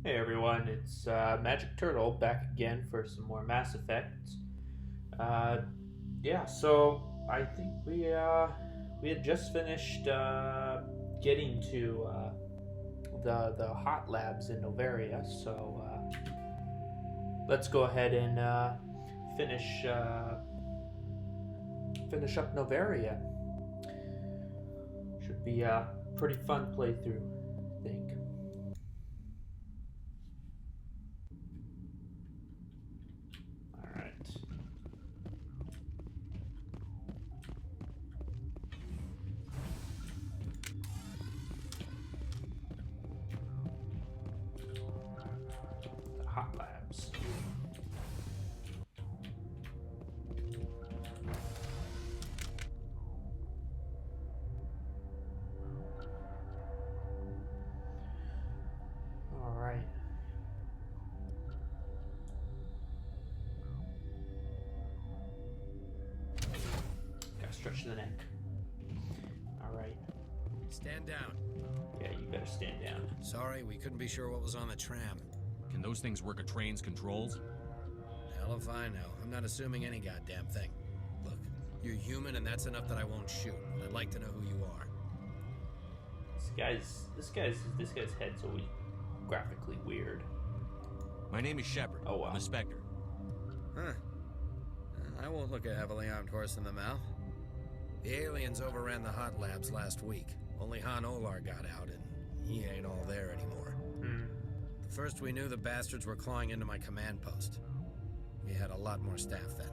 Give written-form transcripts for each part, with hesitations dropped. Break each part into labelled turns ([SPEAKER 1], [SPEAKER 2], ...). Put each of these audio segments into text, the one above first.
[SPEAKER 1] Hey everyone, it's Magic Turtle back again for some more Mass Effect. Uh, yeah, so I think we had just finished getting to the hot labs in Novaria, so let's go ahead and finish finish up Novaria. Should be a pretty fun playthrough, I think. All right. The hot labs. All right. Gotta stretch the neck. All right.
[SPEAKER 2] Stand down.
[SPEAKER 1] Yeah, you better stand down.
[SPEAKER 2] Sorry, we couldn't be sure what was on the tram.
[SPEAKER 3] Can those things work a train's controls?
[SPEAKER 2] Hell if I know. I'm not assuming any goddamn thing. Look, you're human and that's enough that I won't shoot. I'd like to know who you are.
[SPEAKER 1] This guy's head's always graphically weird.
[SPEAKER 3] My name is Shepard.
[SPEAKER 1] Oh, wow.
[SPEAKER 3] I'm a Spectre.
[SPEAKER 2] Huh. I won't look a heavily armed horse in the mouth. The aliens overran the hot labs last week. Only Han Olar got out, and he ain't all there anymore. The first we knew, the bastards were clawing into my command post. We had a lot more staff then.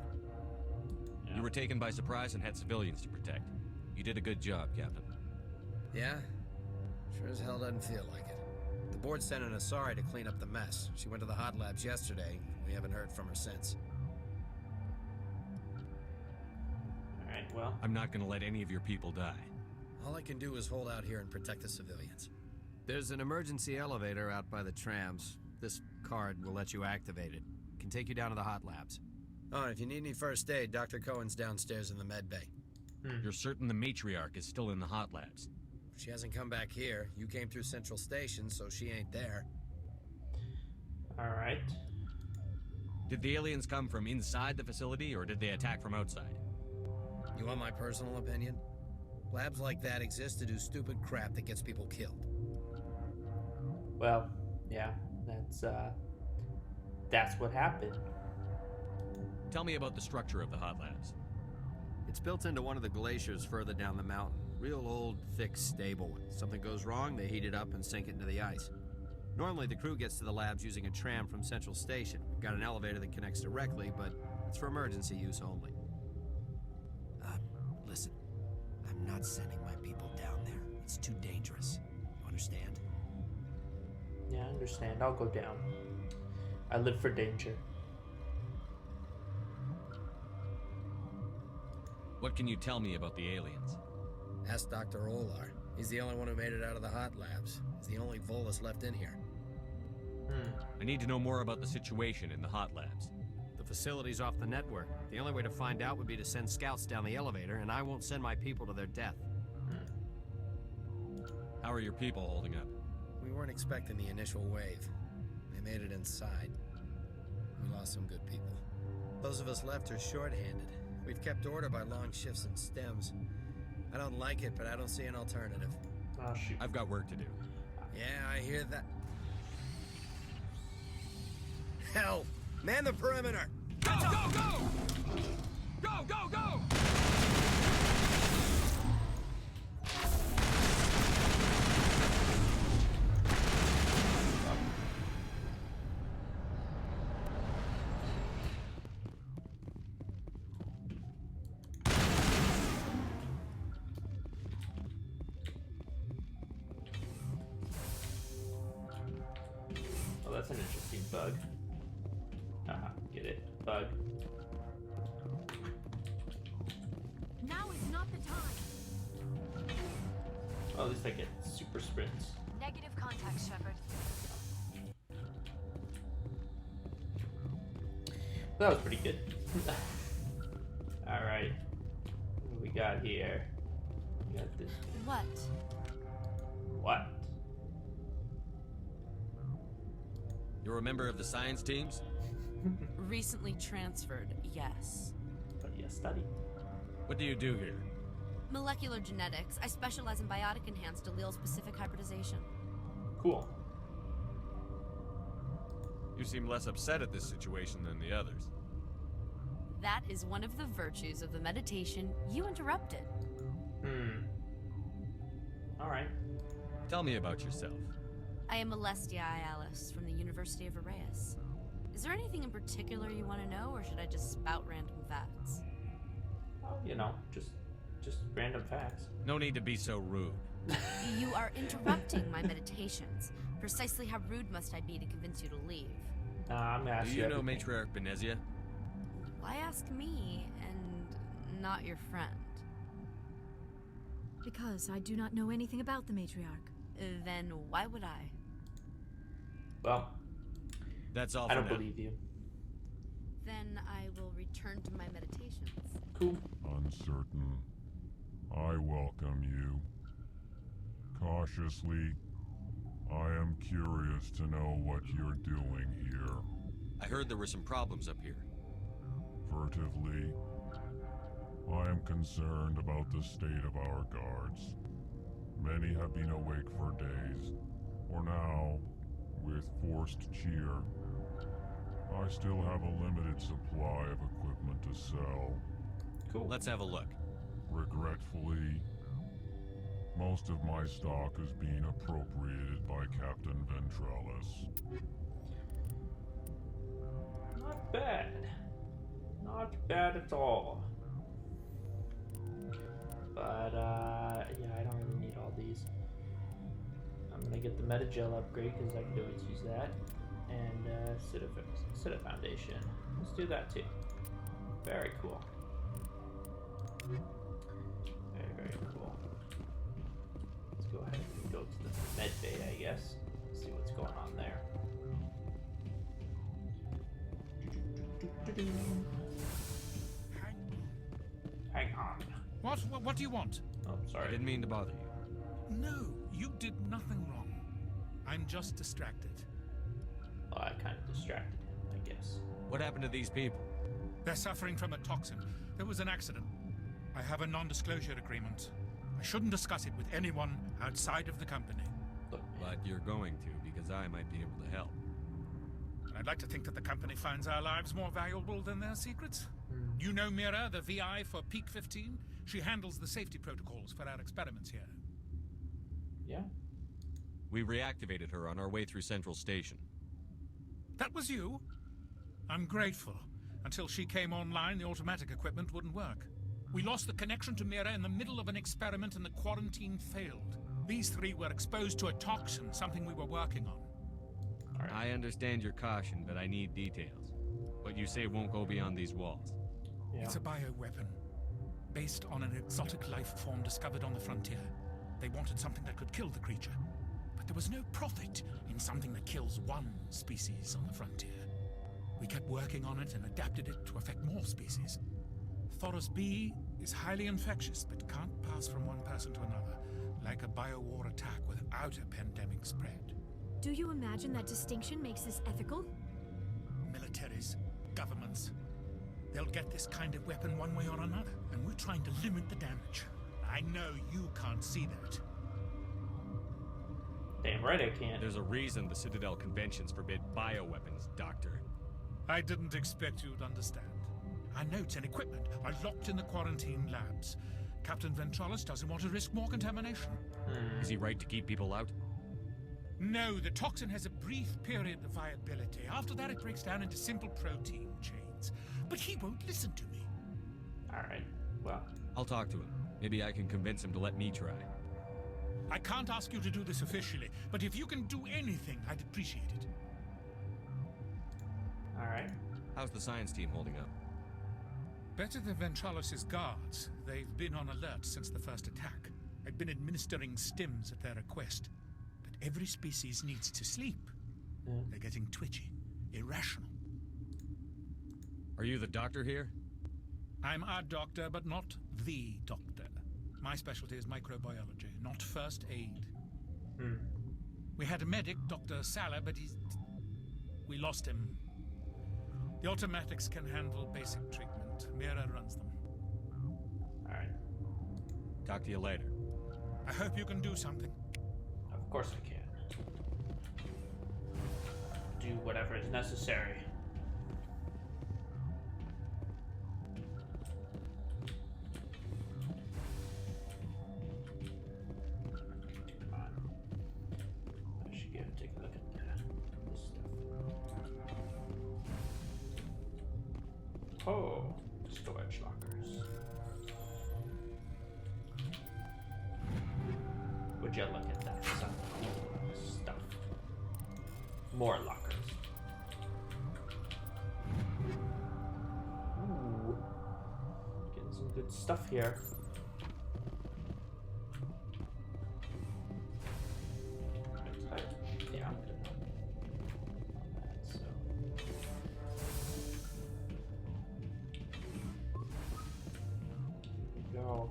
[SPEAKER 1] Yeah.
[SPEAKER 3] You were taken by surprise and had civilians to protect. You did a good job, Captain.
[SPEAKER 2] Yeah? Sure as hell doesn't feel like it. The board sent an Asari to clean up the mess. She went to the hot labs yesterday. We haven't heard from her since.
[SPEAKER 1] Alright, well.
[SPEAKER 3] I'm not gonna let any of your people die.
[SPEAKER 2] All I can do is hold out here and protect the civilians. There's an emergency elevator out by the trams. This card will let you activate it. Can take you down to the hot labs. Oh, and if you need any first aid, Dr. Cohen's downstairs in the med bay.
[SPEAKER 3] You're certain the Matriarch is still in the hot labs?
[SPEAKER 2] She hasn't come back here. You came through Central Station, so she ain't there.
[SPEAKER 1] Alright.
[SPEAKER 3] Did the aliens come from inside the facility, or did they attack from outside?
[SPEAKER 2] You want my personal opinion? Labs like that exist to do stupid crap that gets people killed.
[SPEAKER 1] Well, yeah, that's what happened.
[SPEAKER 3] Tell me about the structure of the hot labs.
[SPEAKER 2] It's built into one of the glaciers further down the mountain. Real old, thick, stable one. Something goes wrong, they heat it up and sink it into the ice. Normally, the crew gets to the labs using a tram from Central Station. We've got an elevator that connects directly, but it's for emergency use only. Listen, I'm not sending my people down there. It's too dangerous. You understand?
[SPEAKER 1] Yeah, I understand. I'll go down. I live for danger.
[SPEAKER 3] What can you tell me about the aliens?
[SPEAKER 2] Ask Dr. Olar. He's the only one who made it out of the hot labs. He's the only Volus left in here.
[SPEAKER 3] I need to know more about the situation in the hot labs.
[SPEAKER 2] The facility's off the network. The only way to find out would be to send scouts down the elevator, and I won't send my people to their death.
[SPEAKER 3] How are your people holding up?
[SPEAKER 2] We weren't expecting the initial wave. They made it inside. We lost some good people. Those of us left are short-handed. We've kept order by long shifts and stems. I don't like it, but I don't see an alternative.
[SPEAKER 1] Oh, shoot.
[SPEAKER 3] I've got work to do.
[SPEAKER 2] Yeah, I hear that. Hell! Man the perimeter!
[SPEAKER 3] Go, go, go! Go, go, go!
[SPEAKER 1] Oh, that's an interesting bug. Haha, get it? Bug.
[SPEAKER 4] Now is not the time.
[SPEAKER 1] Oh, at least I get super sprints.
[SPEAKER 4] Negative contact, Shepard.
[SPEAKER 1] That was pretty good. Alright. What do we got here? We got this.
[SPEAKER 4] What?
[SPEAKER 1] What?
[SPEAKER 3] You're a member of the science teams?
[SPEAKER 5] Recently transferred, yes.
[SPEAKER 1] But yeah, study.
[SPEAKER 3] What do you do here?
[SPEAKER 4] Molecular genetics. I specialize in biotic-enhanced allele-specific hybridization.
[SPEAKER 1] Cool.
[SPEAKER 3] You seem less upset at this situation than the others.
[SPEAKER 4] That is one of the virtues of the meditation you interrupted.
[SPEAKER 1] Alright.
[SPEAKER 3] Tell me about yourself.
[SPEAKER 4] I am Alestia Iallis from the University of Arraeus. Is there anything in particular you want to know, or should I just spout random facts?
[SPEAKER 1] Oh, you know, just random facts.
[SPEAKER 3] No need to be so rude.
[SPEAKER 4] You are interrupting my meditations. Precisely how rude must I be to convince you to leave?
[SPEAKER 1] I'm gonna ask
[SPEAKER 3] Do you know
[SPEAKER 1] everything.
[SPEAKER 3] Matriarch Benezia?
[SPEAKER 4] Why ask me and not your friend?
[SPEAKER 6] Because I do not know anything about the Matriarch.
[SPEAKER 4] Then why would I?
[SPEAKER 1] Well,
[SPEAKER 3] That's all
[SPEAKER 1] I
[SPEAKER 3] for
[SPEAKER 1] don't
[SPEAKER 3] now.
[SPEAKER 1] believe you.
[SPEAKER 4] Then I will return to my meditations.
[SPEAKER 1] Cool.
[SPEAKER 7] Uncertain. I welcome you. Cautiously, I am curious to know what you're doing here.
[SPEAKER 3] I heard there were some problems up here.
[SPEAKER 7] Furtively, I am concerned about the state of our guards. Many have been awake for days, or now, with forced cheer. I still have a limited supply of equipment to sell.
[SPEAKER 1] Cool.
[SPEAKER 3] Let's have a look.
[SPEAKER 7] Regretfully, most of my stock is being appropriated by Captain Ventralis.
[SPEAKER 1] Not bad. Not bad at all. But, yeah, I don't really need all these. I'm gonna get the Metagel upgrade because I could always use that. And, Cita Foundation. Let's do that too. Very cool. Very, very cool. Let's go ahead and go to the med bay, I guess. See what's going on there. Hang on.
[SPEAKER 8] What do you want?
[SPEAKER 1] Oh,
[SPEAKER 3] I
[SPEAKER 1] sorry.
[SPEAKER 3] didn't mean to bother you.
[SPEAKER 8] No, you did nothing wrong. I'm just distracted.
[SPEAKER 1] Well, I kind of distracted him, I guess.
[SPEAKER 3] What happened to these people?
[SPEAKER 8] They're suffering from a toxin. There was an accident. I have a non-disclosure agreement. I shouldn't discuss it with anyone outside of the company.
[SPEAKER 1] Look, man.
[SPEAKER 3] But you're going to, because I might be able to help.
[SPEAKER 8] And I'd like to think that the company finds our lives more valuable than their secrets. You know Mira, the VI for Peak 15? She handles the safety protocols for our experiments here.
[SPEAKER 1] Yeah.
[SPEAKER 3] We reactivated her on our way through Central Station.
[SPEAKER 8] That was you? I'm grateful. Until she came online, the automatic equipment wouldn't work. We lost the connection to Mira in the middle of an experiment and the quarantine failed. These three were exposed to a toxin, something we were working on.
[SPEAKER 1] All right.
[SPEAKER 3] I understand your caution, but I need details. What you say won't go beyond these walls.
[SPEAKER 1] Yeah.
[SPEAKER 8] It's a bioweapon, based on an exotic life form discovered on the frontier. They wanted something that could kill the creature, but there was no profit in something that kills one species on the frontier. We kept working on it and adapted it to affect more species. Thoros B is highly infectious, but can't pass from one person to another, like a biowar attack without a pandemic spread.
[SPEAKER 6] Do you imagine that distinction makes this ethical?
[SPEAKER 8] Militaries, governments, they'll get this kind of weapon one way or another, and we're trying to limit the damage. I know you can't see that.
[SPEAKER 1] Damn right I can't.
[SPEAKER 3] There's a reason the Citadel conventions forbid bioweapons, Doctor.
[SPEAKER 8] I didn't expect you'd understand. Our notes and equipment are locked in the quarantine labs. Captain Ventralis doesn't want to risk more contamination.
[SPEAKER 3] Is he right to keep people out?
[SPEAKER 8] No, the toxin has a brief period of viability. After that, it breaks down into simple protein chains. But he won't listen to me.
[SPEAKER 1] Alright. Well,
[SPEAKER 3] I'll talk to him. Maybe I can convince him to let me try.
[SPEAKER 8] I can't ask you to do this officially, but if you can do anything, I'd appreciate it.
[SPEAKER 1] alright.
[SPEAKER 3] How's the science team holding up?
[SPEAKER 8] Better than Ventralis' guards. They've been on alert since the first attack. I've been administering stims at their request. But every species needs to sleep.
[SPEAKER 1] Yeah.
[SPEAKER 8] They're getting twitchy, irrational.
[SPEAKER 3] Are you the doctor here?
[SPEAKER 8] I'm a doctor, but not the doctor. My specialty is microbiology, not first aid. We had a medic, Dr. Salah, but we lost him. The automatics can handle basic treatment. Mira runs them.
[SPEAKER 1] Alright.
[SPEAKER 3] Talk to you later.
[SPEAKER 8] I hope you can do something.
[SPEAKER 1] Of course I can. Do whatever is necessary. Come on. I should go take a look at this stuff. Oh, storage lockers. Would you look at that? Some cool stuff. More lockers. Ooh. Getting some good stuff here. Yeah, I'm good on that, so. Here we go.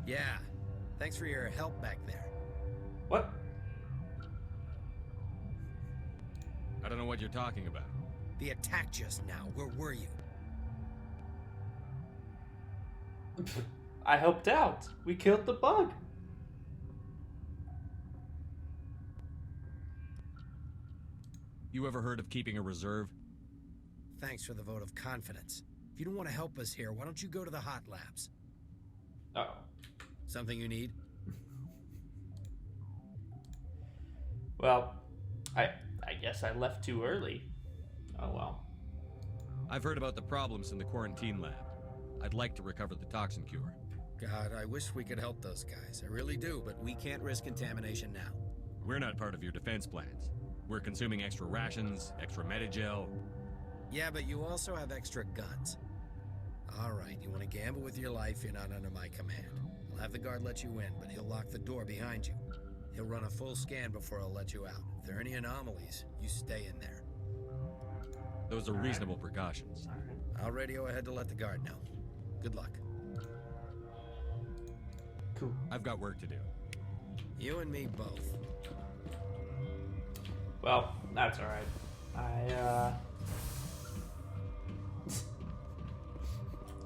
[SPEAKER 2] Yeah. Thanks for your help back there.
[SPEAKER 1] What?
[SPEAKER 3] I don't know what you're talking about.
[SPEAKER 2] The attack just now. Where were you?
[SPEAKER 1] I helped out. We killed the bug.
[SPEAKER 3] You ever heard of keeping a reserve?
[SPEAKER 2] Thanks for the vote of confidence. If you don't want to help us here, why don't you go to the hot labs?
[SPEAKER 1] Uh-oh.
[SPEAKER 2] Something you need?
[SPEAKER 1] Well, I guess I left too early. Oh well.
[SPEAKER 3] I've heard about the problems in the quarantine lab. I'd like to recover the toxin cure.
[SPEAKER 2] God, I wish we could help those guys. I really do, but we can't risk contamination now.
[SPEAKER 3] We're not part of your defense plans. We're consuming extra rations, extra Medigel.
[SPEAKER 2] Yeah, but you also have extra guns. All right, you want to gamble with your life, you're not under my command. I'll have the guard let you in, but he'll lock the door behind you. He'll run a full scan before he'll let you out. If there are any anomalies, you stay in there.
[SPEAKER 3] Those are reasonable precautions.
[SPEAKER 2] I'll radio ahead to let the guard know. Good luck.
[SPEAKER 1] Cool.
[SPEAKER 3] I've got work to do.
[SPEAKER 2] You and me both.
[SPEAKER 1] Well, that's alright.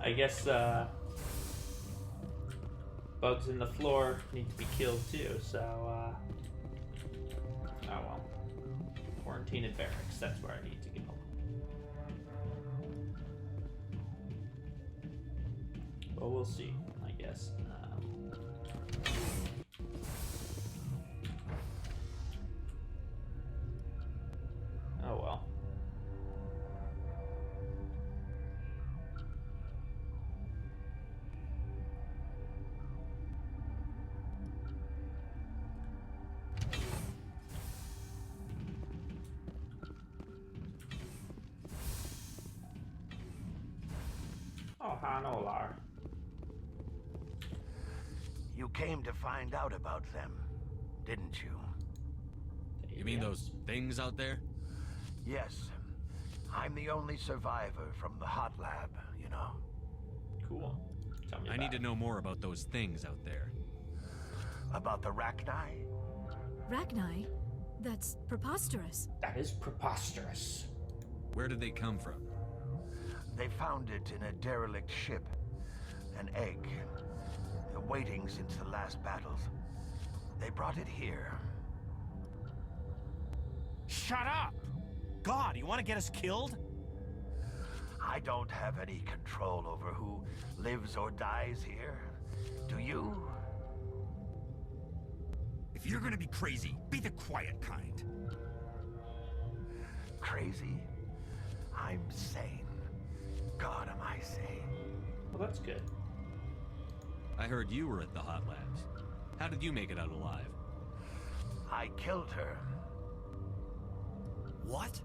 [SPEAKER 1] I guess, bugs in the floor need to be killed too, so, oh well. Quarantine at barracks, that's where I need to go. Well, we'll see, I guess. Oh well. Oh, Han Olar.
[SPEAKER 9] You came to find out about them, didn't you?
[SPEAKER 3] You mean those things out there?
[SPEAKER 9] Yes. I'm the only survivor from the hot lab, you know.
[SPEAKER 1] Cool. Tell me
[SPEAKER 3] I
[SPEAKER 1] about
[SPEAKER 3] need to
[SPEAKER 1] it.
[SPEAKER 3] know more about those things out there.
[SPEAKER 9] About the Rachni?
[SPEAKER 6] Rachni? That's preposterous.
[SPEAKER 1] That is preposterous.
[SPEAKER 3] Where did they come from?
[SPEAKER 9] They found it in a derelict ship. An egg. Waiting since the last battles. They brought it here.
[SPEAKER 10] Shut up! God, you want to get us killed?
[SPEAKER 9] I don't have any control over who lives or dies here. Do you?
[SPEAKER 10] If you're gonna be crazy, be the quiet kind.
[SPEAKER 9] Crazy? I'm sane. God, am I sane?
[SPEAKER 1] Well, that's good.
[SPEAKER 3] I heard you were at the hot labs. How did you make it out alive?
[SPEAKER 9] I killed her.
[SPEAKER 10] What?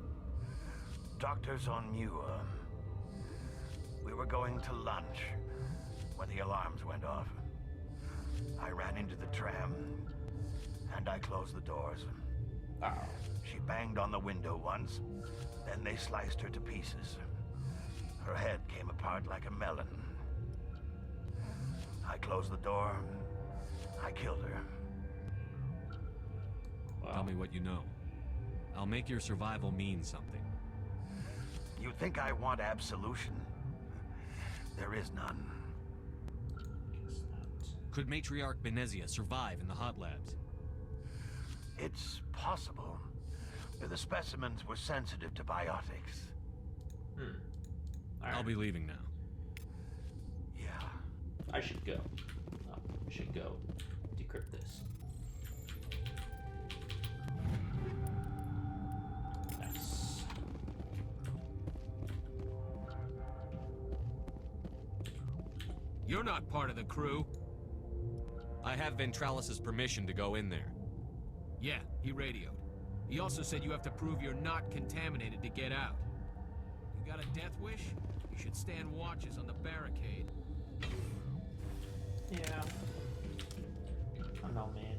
[SPEAKER 9] Doctors on Muir. We were going to lunch when the alarms went off. I ran into the tram, and I closed the doors.
[SPEAKER 1] Oh.
[SPEAKER 9] She banged on the window once, then they sliced her to pieces. Her head came apart like a melon. I closed the door. I killed her.
[SPEAKER 3] Tell me what you know. I'll make your survival mean something.
[SPEAKER 9] You think I want absolution? There is none.
[SPEAKER 1] Guess not.
[SPEAKER 3] Could Matriarch Benezia survive in the hot labs?
[SPEAKER 9] It's possible. The specimens were sensitive to biotics.
[SPEAKER 1] All
[SPEAKER 3] I'll
[SPEAKER 1] right.
[SPEAKER 3] be leaving now.
[SPEAKER 9] Yeah.
[SPEAKER 1] I should go. Oh, I should go decrypt this. Nice.
[SPEAKER 3] You're not part of the crew. I have Ventralis' permission to go in there.
[SPEAKER 11] Yeah, he radioed. He also said you have to prove you're not contaminated to get out. You got a death wish? You should stand watches on the barricade.
[SPEAKER 1] Yeah. I don't know, man.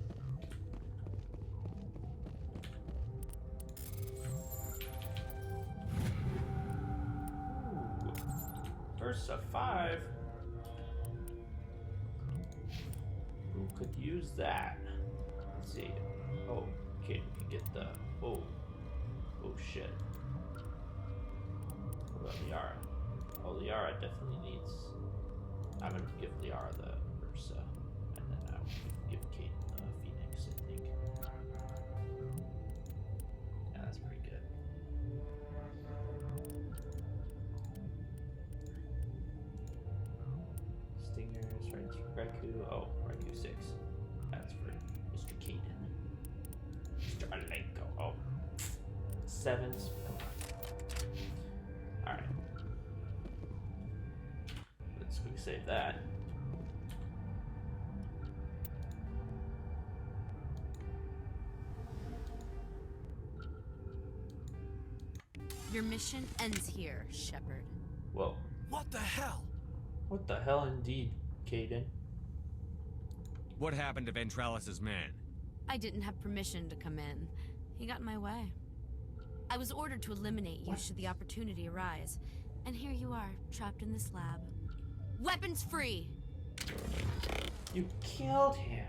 [SPEAKER 1] Ooh. Versa 5. Who could use that? Let's see. Oh, okay, we can get the. Oh. Oh shit. What about Liara? Oh, Liara definitely needs. I'm gonna give Liara the Versa, and then I'll give Kate the Phoenix, I think. Yeah, that's pretty good. Stingers, Raikou. Oh, Raikou 6. That's for Mr. Kaidan. Mr. Alenko. Oh. 7s. Come on. Alright. Let's quick save that.
[SPEAKER 4] Your mission ends here, Shepard.
[SPEAKER 1] Whoa.
[SPEAKER 2] What the hell?
[SPEAKER 1] What the hell indeed, Kaidan?
[SPEAKER 3] What happened to Ventralis' man?
[SPEAKER 4] I didn't have permission to come in. He got in my way. I was ordered to eliminate you should the opportunity arise. And here you are, trapped in this lab. Weapons free!
[SPEAKER 1] You killed him.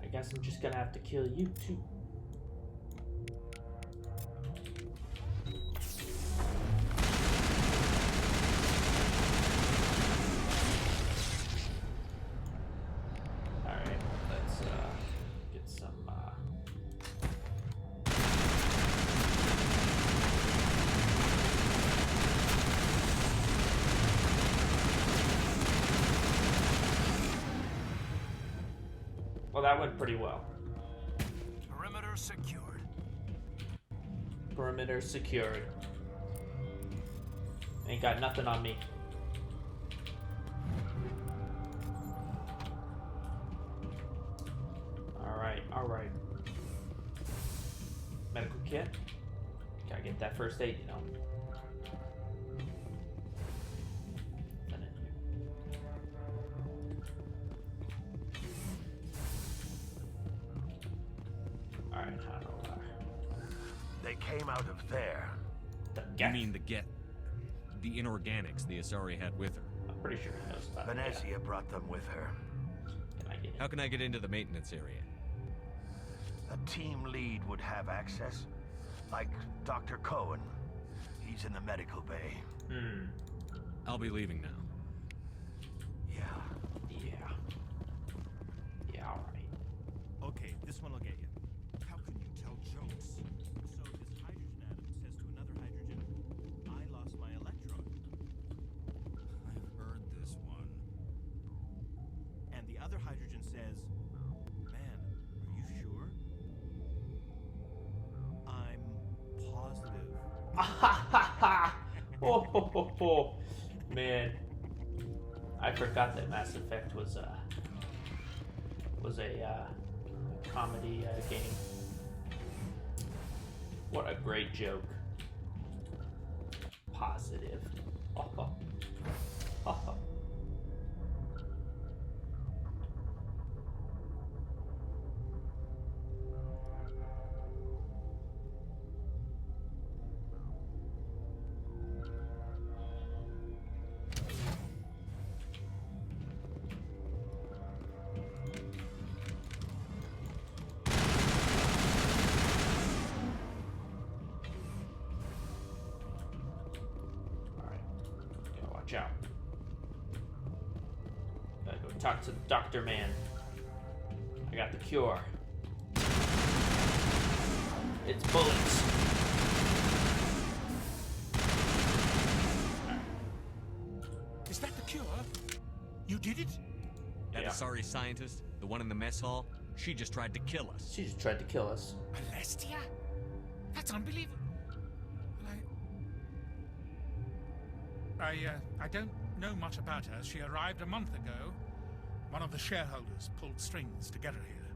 [SPEAKER 1] I guess I'm just gonna have to kill you too. Alright, let's get some Well, that went pretty well.
[SPEAKER 2] Perimeter secured.
[SPEAKER 1] Perimeter secured. Ain't got nothing on me. Alright. Medical kit. Gotta get that first aid, you know. Nothing in here. Alright, Han Olar.
[SPEAKER 9] They came out of there.
[SPEAKER 3] You mean the inorganics the Asari had with her?
[SPEAKER 1] I'm pretty sure he knows about it.
[SPEAKER 9] Benezia brought them with her.
[SPEAKER 1] Can I get in?
[SPEAKER 3] How can I get into the maintenance area?
[SPEAKER 9] A team lead would have access. Like Dr. Cohen. He's in the medical bay.
[SPEAKER 3] I'll be leaving now.
[SPEAKER 9] Yeah.
[SPEAKER 1] Yeah, alright.
[SPEAKER 10] Okay, this one will get you. How can you tell jokes? So this hydrogen atom says to another hydrogen, I lost my electron.
[SPEAKER 2] I've heard this one.
[SPEAKER 10] And the other hydrogen says, man, are you sure? I'm positive.
[SPEAKER 1] Oh, man. I forgot that Mass Effect was a comedy game. What a great joke. Positive. Watch out. Gotta go talk to the doctor man. I got the cure. It's bullets.
[SPEAKER 8] Is that the cure? You did it?
[SPEAKER 3] That Asari scientist, the one in the mess hall, she just tried to kill us.
[SPEAKER 1] She just tried to kill us.
[SPEAKER 8] Alestia? That's unbelievable. I don't know much about her. She arrived a month ago. One of the shareholders pulled strings to get her here.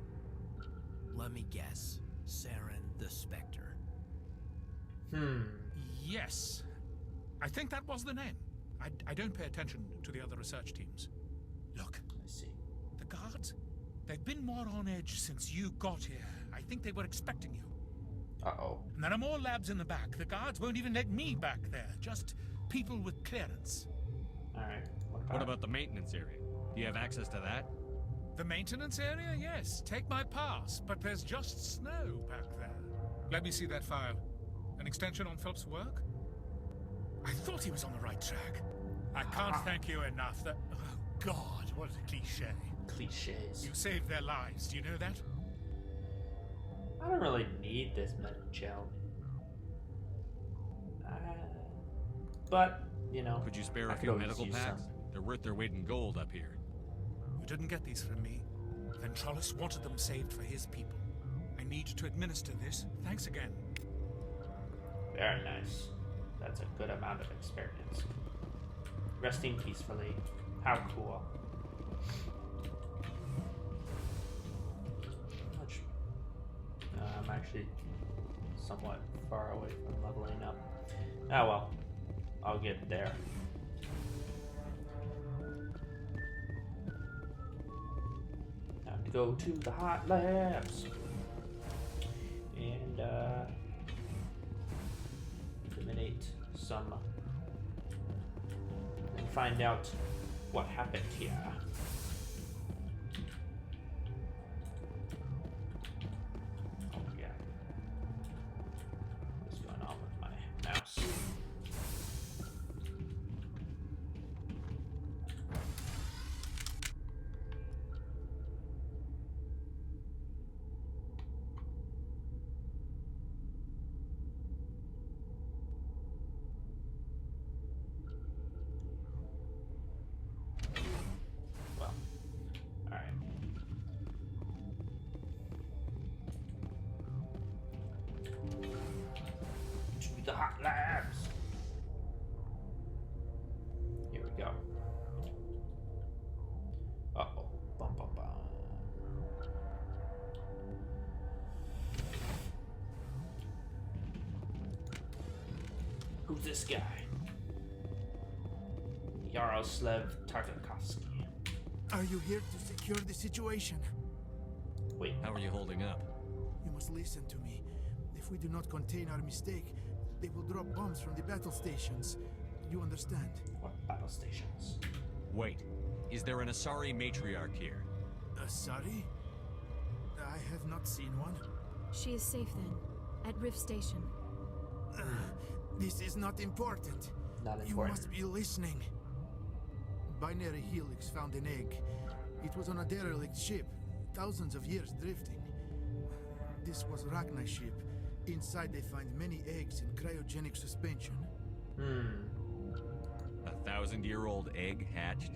[SPEAKER 12] Let me guess. Saren the Spectre.
[SPEAKER 8] Yes. I think that was the name. I don't pay attention to the other research teams. Look.
[SPEAKER 1] I see.
[SPEAKER 8] The guards? They've been more on edge since you got here. I think they were expecting you.
[SPEAKER 1] Uh-oh.
[SPEAKER 8] And there are more labs in the back. The guards won't even let me back there. Just people with clearance.
[SPEAKER 1] Alright.
[SPEAKER 3] What about the maintenance area? Do you have access to that?
[SPEAKER 8] The maintenance area? Yes. Take my pass. But there's just snow back there. Let me see that file. An extension on Phelps' work? I thought he was on the right track. I can't thank you enough that... Oh, God, what a cliche.
[SPEAKER 1] Cliches.
[SPEAKER 8] You saved their lives. Do you know that?
[SPEAKER 1] I don't really need this metal gel. But, you know.
[SPEAKER 3] Could you spare
[SPEAKER 1] I
[SPEAKER 3] a
[SPEAKER 1] could
[SPEAKER 3] few
[SPEAKER 1] always
[SPEAKER 3] medical
[SPEAKER 1] use
[SPEAKER 3] packs?
[SPEAKER 1] some.
[SPEAKER 3] They're worth their weight in gold up here.
[SPEAKER 8] You didn't get these from me. Ventralis wanted them saved for his people. I need to administer this. Thanks again.
[SPEAKER 1] Very nice. That's a good amount of experience. Resting peacefully. How cool. Much. I'm actually somewhat far away from leveling up. Ah well. I'll get there. Time to go to the hot labs. And eliminate some and find out what happened here. Oh yeah. What's going on with my mouse? The hot labs. Here we go. Uh-oh. Bum, bum, bum. Who's this guy? Yaroslav Tartakovsky.
[SPEAKER 13] Are you here to secure the situation?
[SPEAKER 1] Wait.
[SPEAKER 3] How are you holding up?
[SPEAKER 13] You must listen to me. If we do not contain our mistake, they will drop bombs from the battle stations. You understand?
[SPEAKER 1] What battle stations?
[SPEAKER 3] Wait, is there an Asari Matriarch here?
[SPEAKER 13] Asari? I have not seen one.
[SPEAKER 6] She is safe then, at Rift Station.
[SPEAKER 13] This is not important.
[SPEAKER 1] Not important.
[SPEAKER 13] You must be listening. Binary Helix found an egg. It was on a derelict ship, thousands of years drifting. This was Rachni's ship. Inside they find many eggs in cryogenic suspension.
[SPEAKER 3] 1,000-year-old egg hatched?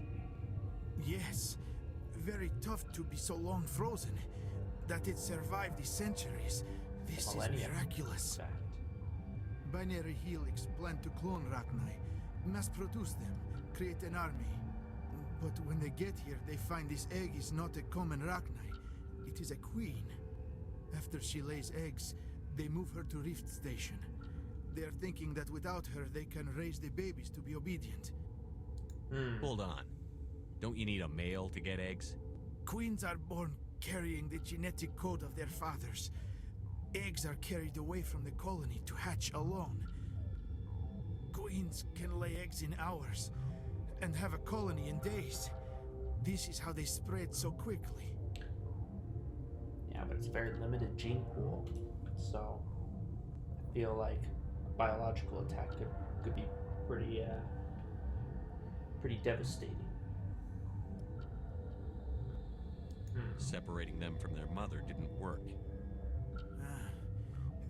[SPEAKER 13] Yes. Very tough to be so long frozen. That it survived the centuries. This is miraculous. Binary Helix planned to clone Rachni, mass produce them, create an army. But when they get here, they find this egg is not a common Rachni. It is a queen. After she lays eggs, they move her to Rift Station. They are thinking that without her, they can raise the babies to be obedient.
[SPEAKER 3] Hold on. Don't you need a male to get eggs?
[SPEAKER 13] Queens are born carrying the genetic code of their fathers. Eggs are carried away from the colony to hatch alone. Queens can lay eggs in hours and have a colony in days. This is how they spread so quickly.
[SPEAKER 1] Yeah, but it's a very limited gene pool. So I feel like a biological attack could be pretty pretty devastating.
[SPEAKER 3] Separating them from their mother didn't work.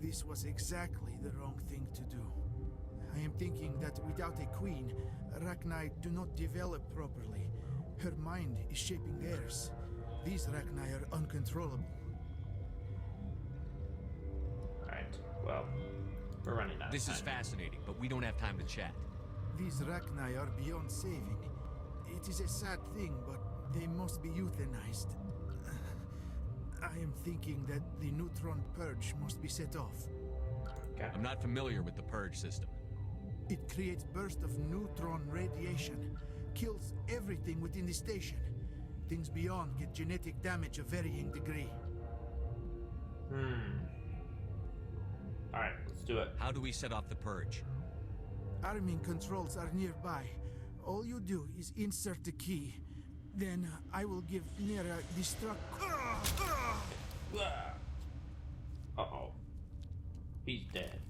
[SPEAKER 13] This was exactly the wrong thing to do. I am thinking that without a queen, Rachni do not develop properly. Her mind is shaping theirs. These Rachni are uncontrollable.
[SPEAKER 1] Alright, well, we're running out of
[SPEAKER 3] This
[SPEAKER 1] time.
[SPEAKER 3] is fascinating, but we don't have time to chat.
[SPEAKER 13] These Rachni are beyond saving. It is a sad thing, but they must be euthanized. I am thinking that the Neutron Purge must be set off.
[SPEAKER 1] Okay.
[SPEAKER 3] I'm not familiar with the Purge system.
[SPEAKER 13] It creates bursts of neutron radiation, kills everything within the station. Things beyond get genetic damage of varying degree.
[SPEAKER 1] Alright, let's do it.
[SPEAKER 3] How do we set off the Purge?
[SPEAKER 13] Arming controls are nearby. All you do is insert the key. Then I will give Liara
[SPEAKER 1] Uh-oh. He's dead.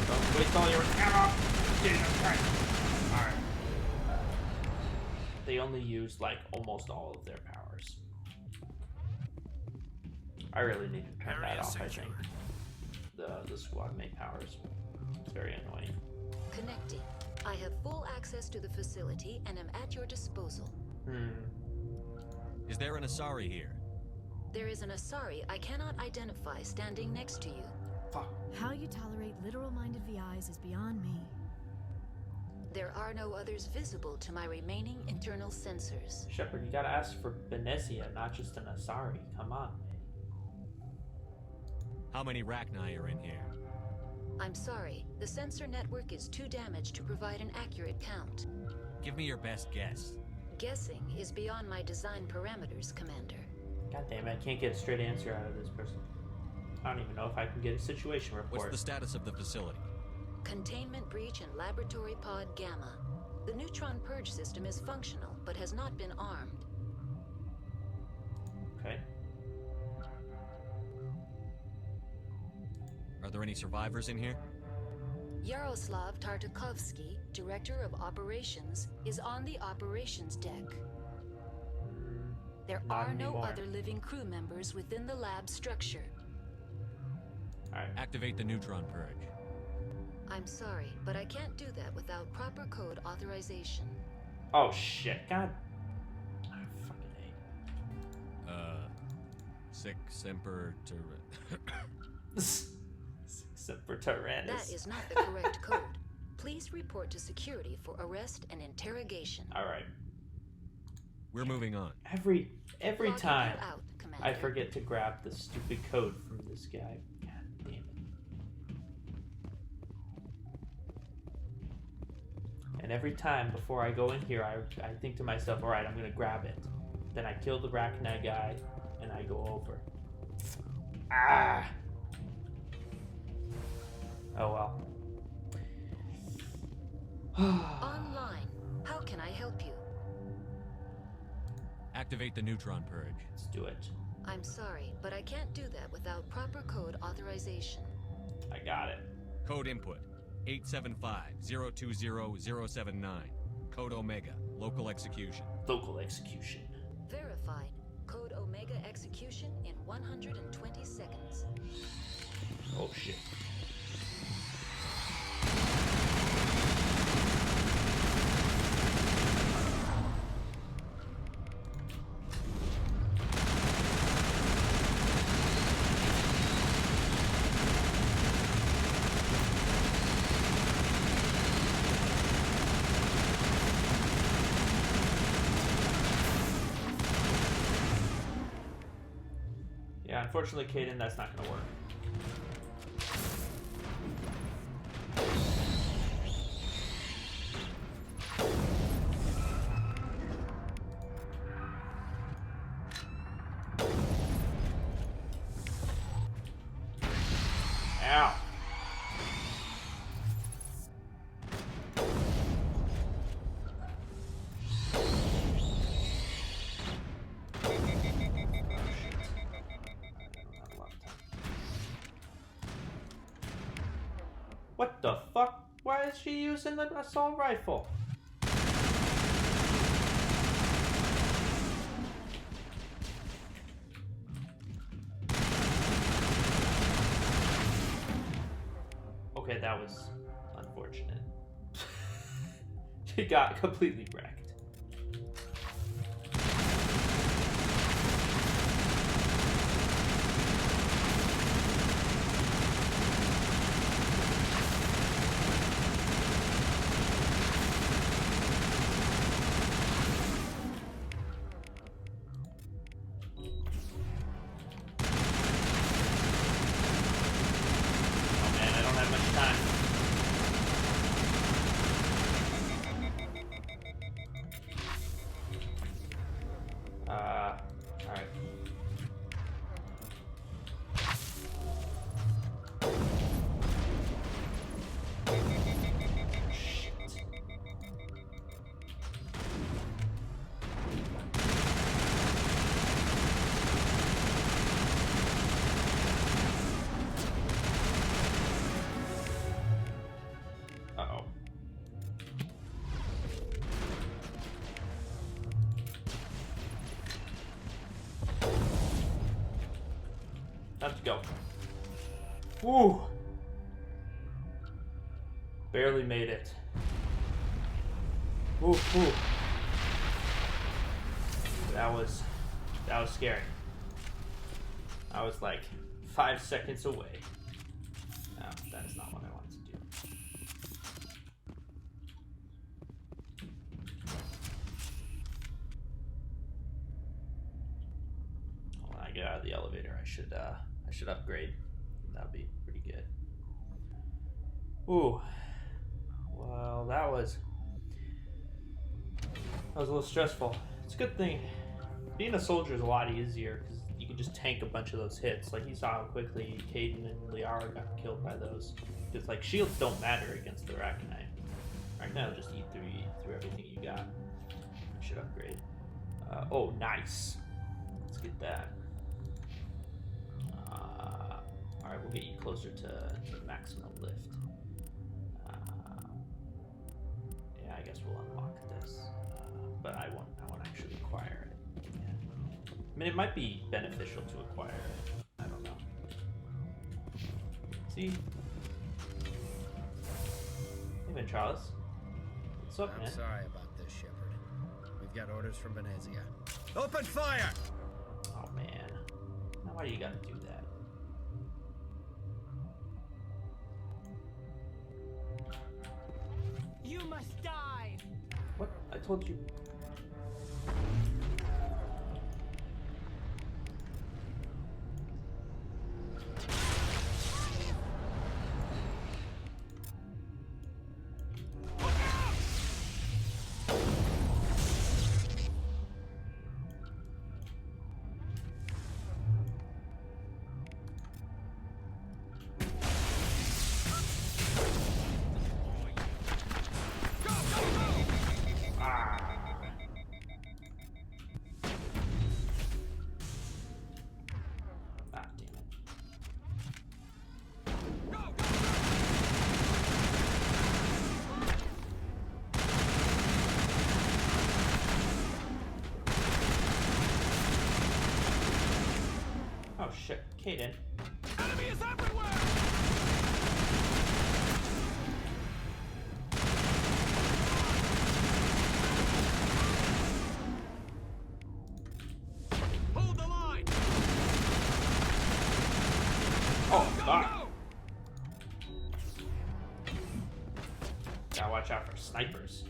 [SPEAKER 1] Don't waste all your ammo. Alright. They only use like almost all of their powers. I really need to turn that off, I think. The squad mate powers. It's very annoying.
[SPEAKER 14] Connecting. I have full access to the facility and am at your disposal.
[SPEAKER 3] Is there an Asari here?
[SPEAKER 14] There is an Asari I cannot identify standing next to you.
[SPEAKER 1] Fuck.
[SPEAKER 6] How you tolerate literal-minded VIs is beyond me.
[SPEAKER 14] There are no others visible to my remaining internal sensors.
[SPEAKER 1] Shepard, you gotta ask for Benezia, not just an Asari. Come on.
[SPEAKER 3] How many Rachni are in here?
[SPEAKER 14] I'm sorry, the sensor network is too damaged to provide an accurate count.
[SPEAKER 3] Give me your best guess.
[SPEAKER 14] Guessing is beyond my design parameters, Commander.
[SPEAKER 1] God damn it, I can't get a straight answer out of this person. I don't even know if I can get a situation report.
[SPEAKER 3] What's the status of the facility?
[SPEAKER 14] Containment breach in Laboratory Pod Gamma. The Neutron Purge system is functional, but has not been armed.
[SPEAKER 1] Okay.
[SPEAKER 3] Are there any survivors in here?
[SPEAKER 14] Yaroslav Tartakovsky, Director of Operations, is on the operations deck. There are no other living crew members within the lab structure.
[SPEAKER 1] Alright.
[SPEAKER 3] Activate the Neutron Purge.
[SPEAKER 14] I'm sorry, but I can't do that without proper code authorization.
[SPEAKER 1] Oh shit, god. I fucking hate.
[SPEAKER 3] Sic Semper
[SPEAKER 1] Semper Tyrannis.
[SPEAKER 14] That is not the correct code. Please report to security for arrest and interrogation.
[SPEAKER 1] Alright.
[SPEAKER 3] We're moving on.
[SPEAKER 1] Every time
[SPEAKER 14] out,
[SPEAKER 1] I forget to grab the stupid code from this guy. God damn it. And every time before I go in here, I think to myself, alright, I'm gonna grab it. Then I kill the Rachni guy, and I go over. Ah! Oh well.
[SPEAKER 14] Online. How can I help you?
[SPEAKER 3] Activate the Neutron Purge.
[SPEAKER 1] Let's do it.
[SPEAKER 14] I'm sorry, but I can't do that without proper code authorization.
[SPEAKER 1] I got it.
[SPEAKER 3] Code input 875-020-079. Code Omega. Local execution.
[SPEAKER 1] Local execution.
[SPEAKER 14] Verified. Code Omega execution in 120 seconds.
[SPEAKER 1] Oh shit. Yeah, unfortunately, Kaidan, that's not gonna work. Ow. is she using the assault rifle? Okay, that was unfortunate. She got completely wrecked. Let's go. Woo! Barely made it. Woo, woo. That was scary. I was like 5 seconds away. No, that is not what I wanted to do. When I get out of the elevator, I should upgrade. That'd be pretty good. Ooh. Well, that was a little stressful. It's a good thing. Being a soldier is a lot easier because you can just tank a bunch of those hits. Like you saw how quickly Kaidan and Liara got killed by those. Because like shields don't matter against the Rachni. Rachni will just eat through everything you got. I should upgrade. Oh, nice. Let's get that. Alright, we'll get you closer to maximum lift. Yeah, I guess we'll unlock this. But I won't actually acquire it. Yeah. I mean, it might be beneficial to acquire it. I don't know. See? Hey, Ventralis. What's up, man?
[SPEAKER 2] I'm sorry about this, Shepard. We've got orders from Benezia. Open fire!
[SPEAKER 1] Oh, man. Now why do you gotta do that?
[SPEAKER 5] You must die!
[SPEAKER 1] What? I told you. Oh shit, Kaidan.
[SPEAKER 11] Enemy is everywhere! Hold the line!
[SPEAKER 1] Oh, God. Gotta watch out for snipers.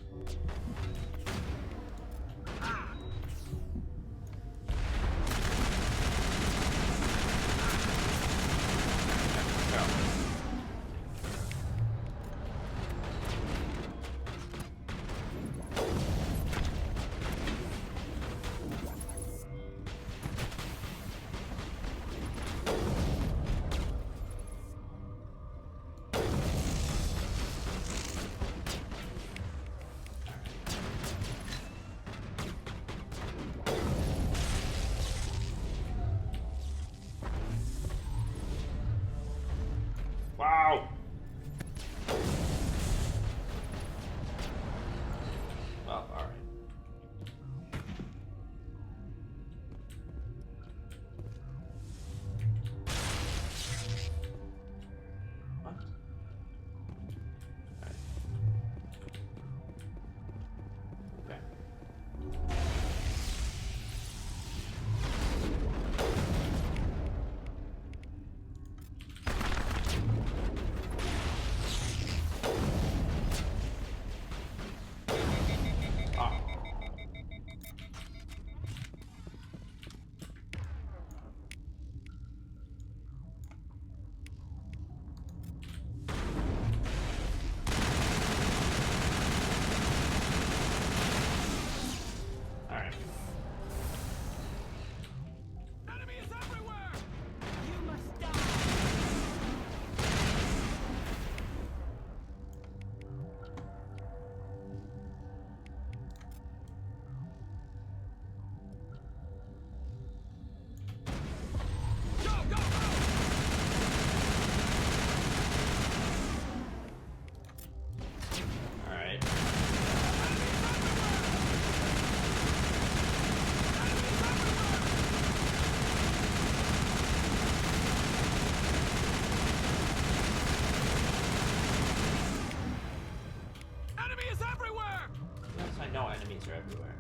[SPEAKER 1] enemies are everywhere.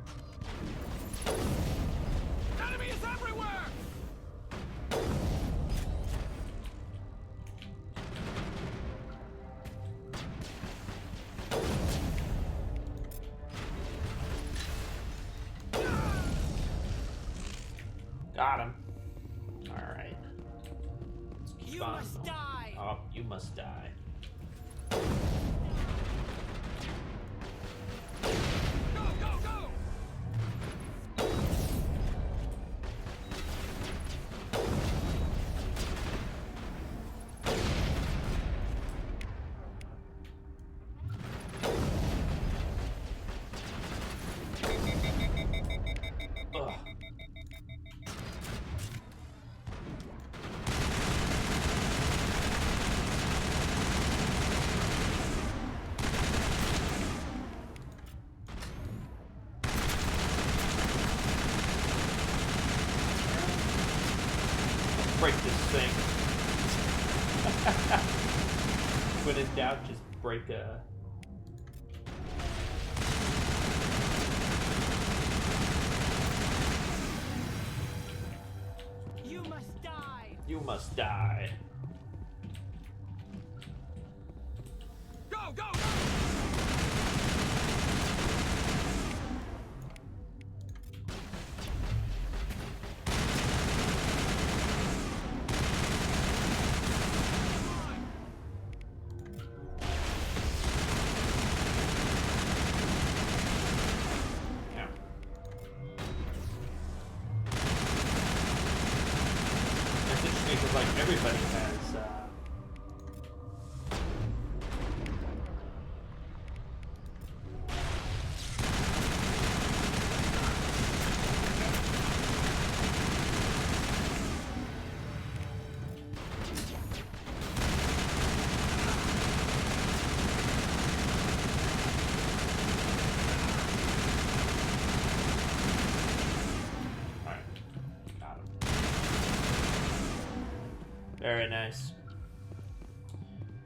[SPEAKER 11] Enemy is everywhere!
[SPEAKER 1] Got him. Alright.
[SPEAKER 5] You must die!
[SPEAKER 1] Oh, you must die.
[SPEAKER 11] Go, go, go!
[SPEAKER 1] Ugh. Break this thing. When in doubt, just break a.
[SPEAKER 5] You must die!
[SPEAKER 1] You must die.
[SPEAKER 11] Go, go, go!
[SPEAKER 1] Yeah. It's interesting because like everybody has Alright. Got him. Very nice.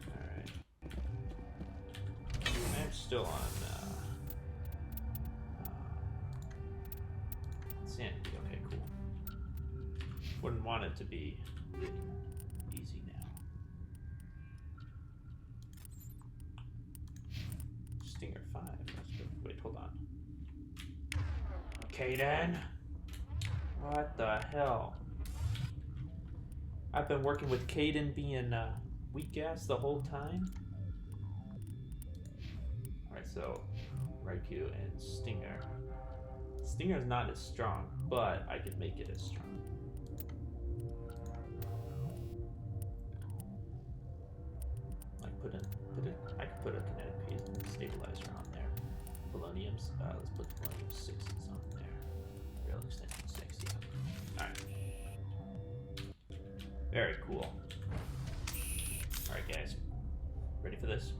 [SPEAKER 1] Alright. I'm still on Sanity. Okay, cool. Wouldn't want it to be easy now. Stinger 5. That's good. Wait, hold on. Kaidan? What the hell? I've been working with Kaidan being weak ass the whole time? Alright, so Raikou and Stinger. Stinger is not as strong, but I can make it as strong. Like I could put a kinetic stabilizer on there. Poloniums. Let's put the Polonium 6s on there. Real extension 6, yeah. Alright. Very cool. Alright guys. Ready for this?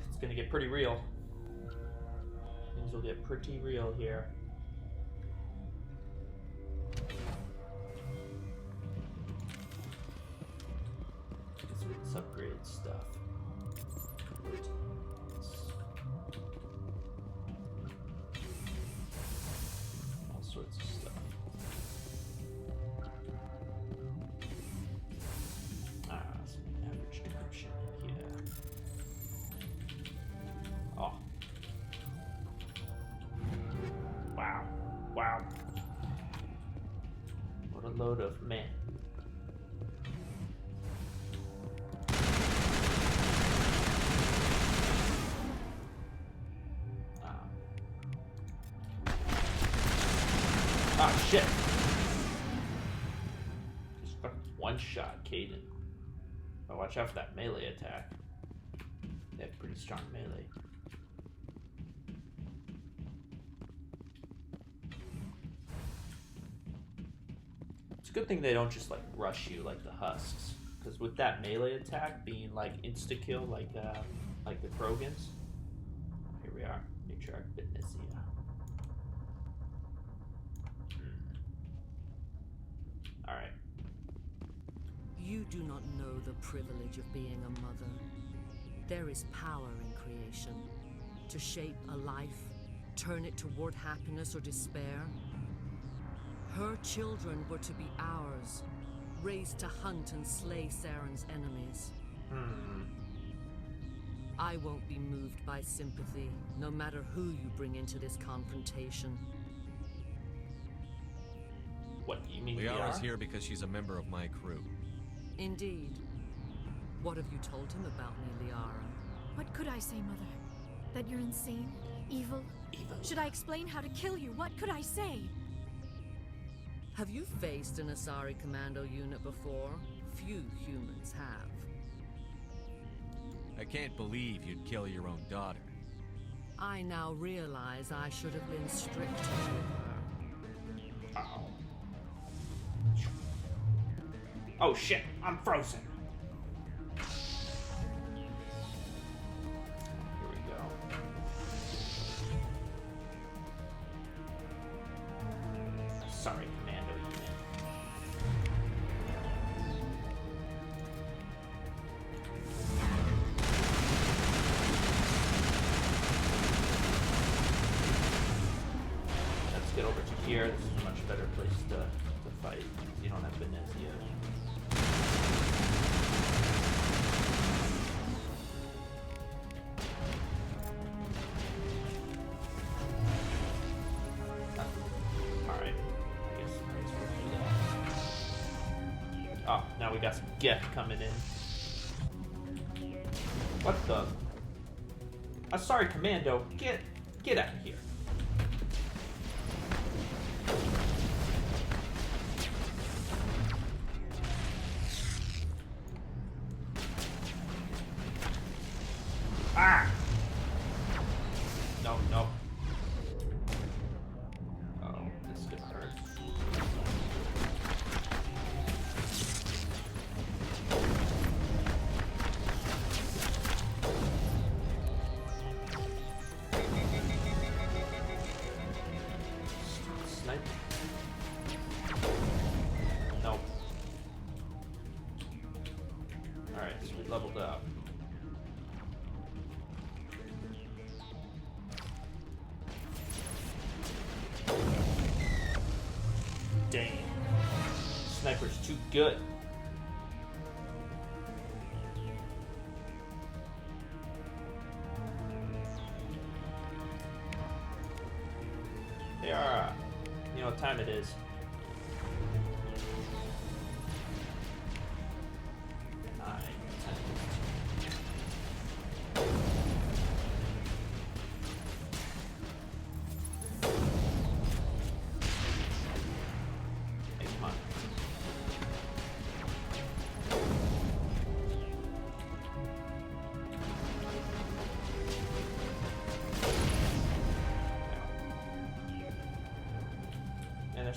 [SPEAKER 1] It's gonna get pretty real. Things will get pretty real here. Let's read this upgrade stuff. All sorts of stuff. Some average decryption here. Oh. Wow. Wow. What a load of meh. Ah, shit. Just fucking one-shot Kaidan. Oh, watch out for that melee attack. They have pretty strong melee. It's a good thing they don't just like rush you like the husks, because with that melee attack being like insta-kill like the Krogans. Here we are, Matriarch Benezia. Alright.
[SPEAKER 15] You do not know the privilege of being a mother. There is power in creation. To shape a life, turn it toward happiness or despair. Her children were to be ours, raised to hunt and slay Saren's enemies. I won't be moved by sympathy, no matter who you bring into this confrontation.
[SPEAKER 1] What, you mean
[SPEAKER 3] Liara's
[SPEAKER 1] Liara?
[SPEAKER 3] here because she's a member of my crew.
[SPEAKER 15] Indeed. What have you told him about me, Liara?
[SPEAKER 6] What could I say, Mother? That you're insane? Evil?
[SPEAKER 1] Evil.
[SPEAKER 6] Should I explain how to kill you? What could I say?
[SPEAKER 15] Have you faced an Asari commando unit before? Few humans have.
[SPEAKER 3] I can't believe you'd kill your own daughter.
[SPEAKER 15] I now realize I should have been stricter with her.
[SPEAKER 1] Uh-oh. Oh shit, I'm frozen. Here we go. Sorry, commando unit. Let's get over to here. This is a much better place to fight. You don't have Benezia. Alright. I guess we'll do that. Oh, now we got some Geth coming in. What the? Sorry, Commando. Get out of here. Ah! No, no. Oh, this is gonna hurt. Snipe. Nope. Alright, so we leveled up. Dang. Sniper's too good. They are, you know what time it is.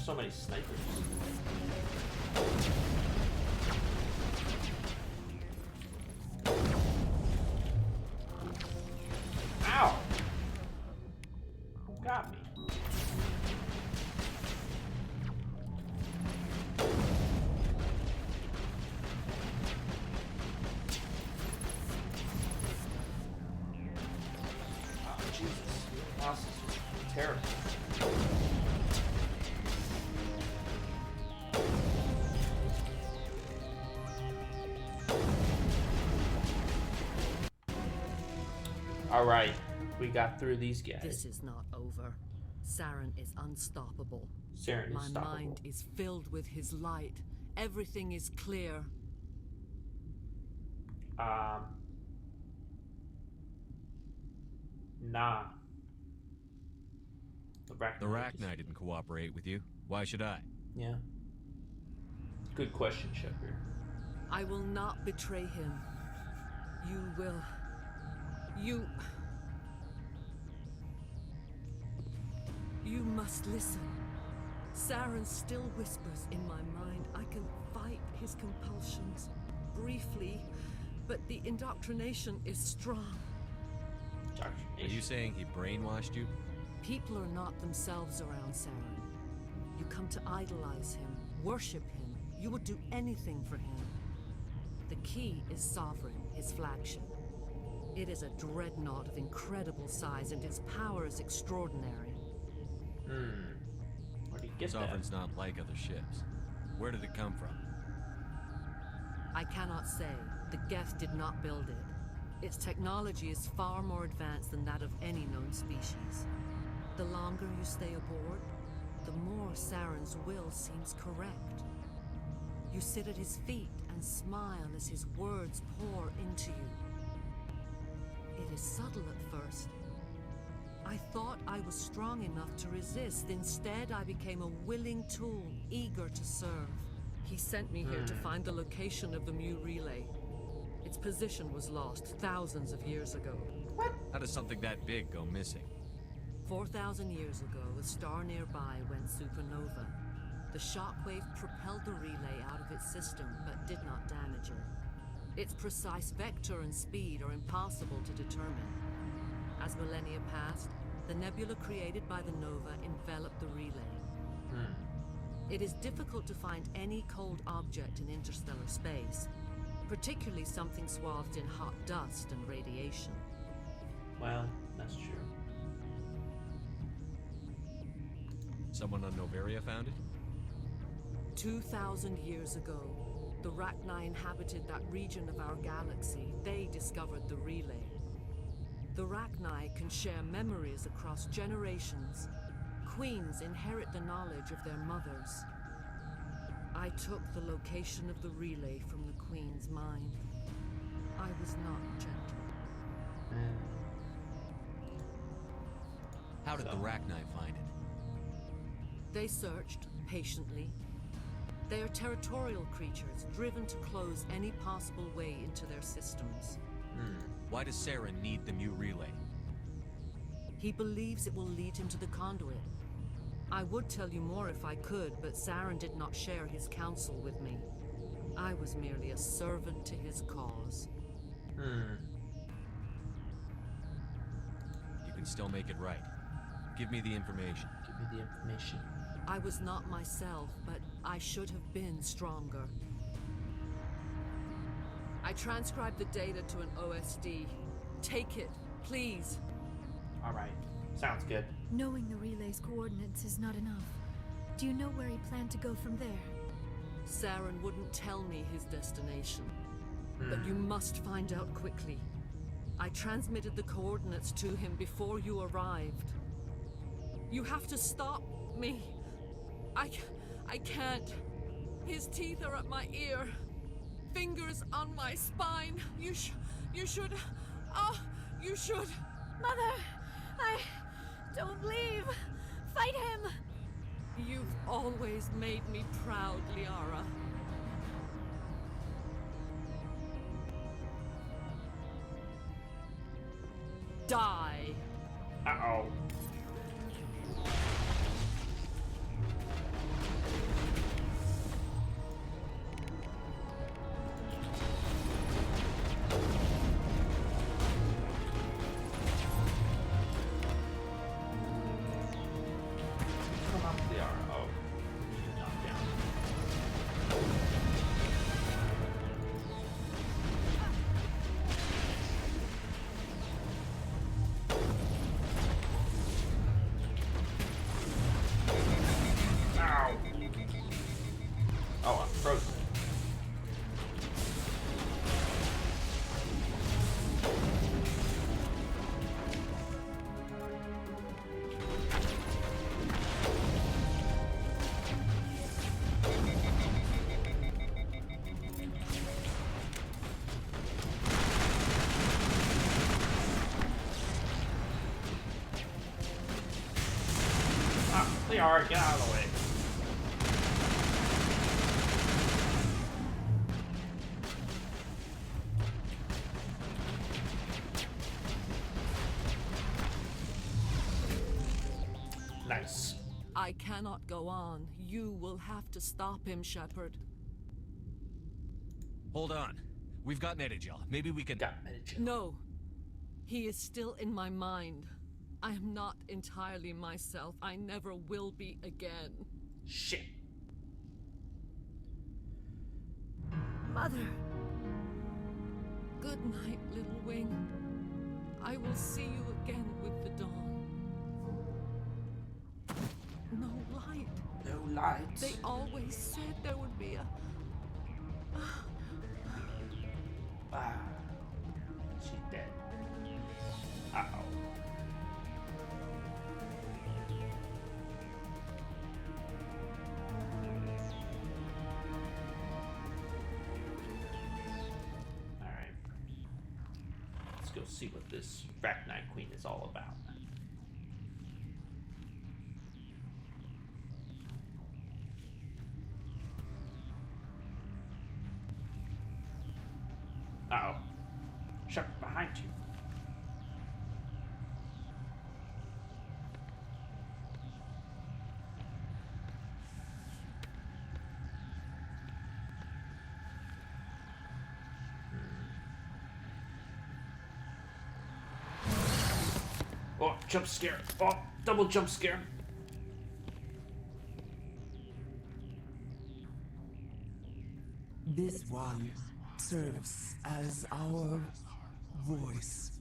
[SPEAKER 1] So many snipers. Ow! Got me. Oh, Jesus. This is terrible. Alright, we got through these guys.
[SPEAKER 15] This is not over. Saren is unstoppable.
[SPEAKER 1] Saren is
[SPEAKER 15] My
[SPEAKER 1] unstoppable.
[SPEAKER 15] mind is filled with his light. Everything is clear.
[SPEAKER 1] Nah.
[SPEAKER 3] The Rachni didn't cooperate with you. Why should I?
[SPEAKER 1] Yeah. Good question, Shepard.
[SPEAKER 15] I will not betray him. You will. You must listen. Saren still whispers in my mind. I can fight his compulsions briefly, but the indoctrination is strong.
[SPEAKER 3] Are you saying he brainwashed you?
[SPEAKER 15] People are not themselves around Saren. You come to idolize him, worship him. You would do anything for him. The key is Sovereign, his flagship. It is a dreadnought of incredible size, and its power is extraordinary.
[SPEAKER 1] Where do you get
[SPEAKER 3] Sovereign's not like other ships. Where did it come from?
[SPEAKER 15] I cannot say. The Geth did not build it. Its technology is far more advanced than that of any known species. The longer you stay aboard, the more Saren's will seems correct. You sit at his feet and smile as his words pour into you. It is subtle at first. I thought I was strong enough to resist. Instead, I became a willing tool, eager to serve. He sent me here to find the location of the Mu relay. Its position was lost thousands of years ago.
[SPEAKER 3] What? How does something that big go missing?
[SPEAKER 15] 4,000 years ago, a star nearby went supernova. The shockwave propelled the relay out of its system, but did not damage it. Its precise vector and speed are impossible to determine. As millennia passed, the nebula created by the nova enveloped the relay. It is difficult to find any cold object in interstellar space, particularly something swathed in hot dust and radiation.
[SPEAKER 1] Well, that's true.
[SPEAKER 3] Someone on Noveria found it?
[SPEAKER 15] 2,000 years ago, the Rachni inhabited that region of our galaxy. They discovered the relay. The Rachni can share memories across generations. Queens inherit the knowledge of their mothers. I took the location of the relay from the Queen's mind. I was not gentle.
[SPEAKER 3] How did the Rachni find it?
[SPEAKER 15] They searched patiently. They are territorial creatures, driven to close any possible way into their systems.
[SPEAKER 3] Why does Saren need the Mu relay?
[SPEAKER 15] He believes it will lead him to the conduit. I would tell you more if I could, but Saren did not share his counsel with me. I was merely a servant to his cause.
[SPEAKER 3] You can still make it right. Give me the information.
[SPEAKER 1] Give me the information.
[SPEAKER 15] I was not myself, but I should have been stronger. I transcribed the data to an OSD. Take it, please.
[SPEAKER 1] Alright. Sounds good.
[SPEAKER 6] Knowing the relay's coordinates is not enough. Do you know where he planned to go from there?
[SPEAKER 15] Saren wouldn't tell me his destination. But you must find out quickly. I transmitted the coordinates to him before you arrived. You have to stop me. I can't. His teeth are at my ear. Fingers on my spine. You should. Oh, you should.
[SPEAKER 6] Mother! Don't leave! Fight him!
[SPEAKER 15] You've always made me proud, Liara. Die!
[SPEAKER 1] Uh-oh. Oh, I'm frozen. Liara, get out of the way. Nice.
[SPEAKER 15] I cannot go on. You will have to stop him, Shepard.
[SPEAKER 3] Hold on. We've got Metagel. Maybe we could...
[SPEAKER 1] Got Metagel.
[SPEAKER 15] No. He is still in my mind. I am not entirely myself. I never will be again.
[SPEAKER 1] Shit.
[SPEAKER 6] Mother.
[SPEAKER 15] Good night, little wing. I will see you again with the dawn. No light.
[SPEAKER 1] No light.
[SPEAKER 15] They always said there would be a...
[SPEAKER 1] She's dead. Uh-oh. Alright. Let's go see what this Rachni Queen is all about. Uh-oh. Shut behind you. Oh, jump scare. Oh, double jump scare.
[SPEAKER 16] This one serves as our voice.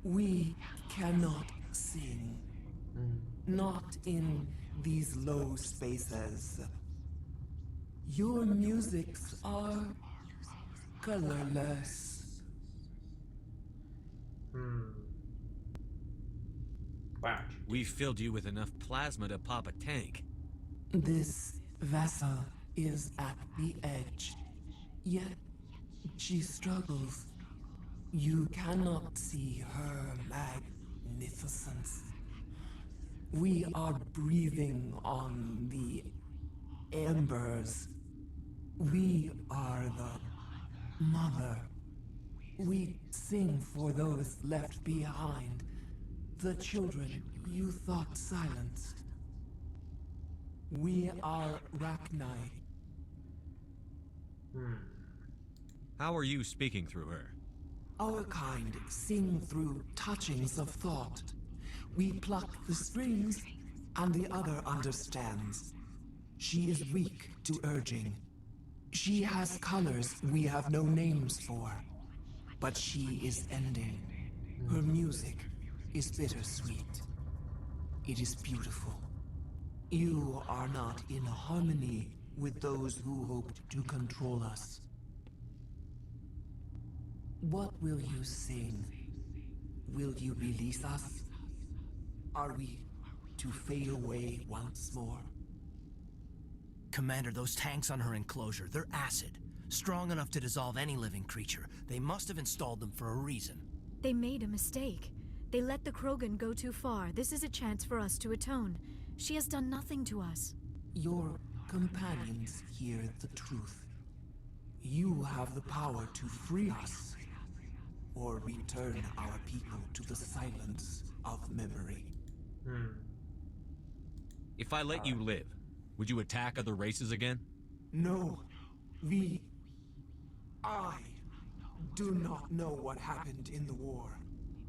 [SPEAKER 16] We cannot sing. Not in these low spaces. Your musics are colorless.
[SPEAKER 1] Wow.
[SPEAKER 3] We filled you with enough plasma to pop a tank.
[SPEAKER 16] This vessel is at the edge. Yet she struggles. You cannot see her magnificence. We are breathing on the embers. We are the mother. We sing for those left behind. The children you thought silenced. We are Rachni.
[SPEAKER 3] How are you speaking through her?
[SPEAKER 16] Our kind sing through touchings of thought. We pluck the strings, and the other understands. She is weak to urging. She has colors we have no names for. But she is ending. Her music is bittersweet. It is beautiful. You are not in harmony with those who hoped to control us. What will you sing? Will you release us? Are we to fade away once more?
[SPEAKER 12] Commander, those tanks on her enclosure, they're acid. Strong enough to dissolve any living creature. They must have installed them for a reason.
[SPEAKER 6] They made a mistake. They let the Krogan go too far. This is a chance for us to atone. She has done nothing to us.
[SPEAKER 16] Your companions hear the truth. You have the power to free us, or return our people to the silence of memory.
[SPEAKER 3] If I let you live, would you attack other races again?
[SPEAKER 16] No. I do not know what happened in the war.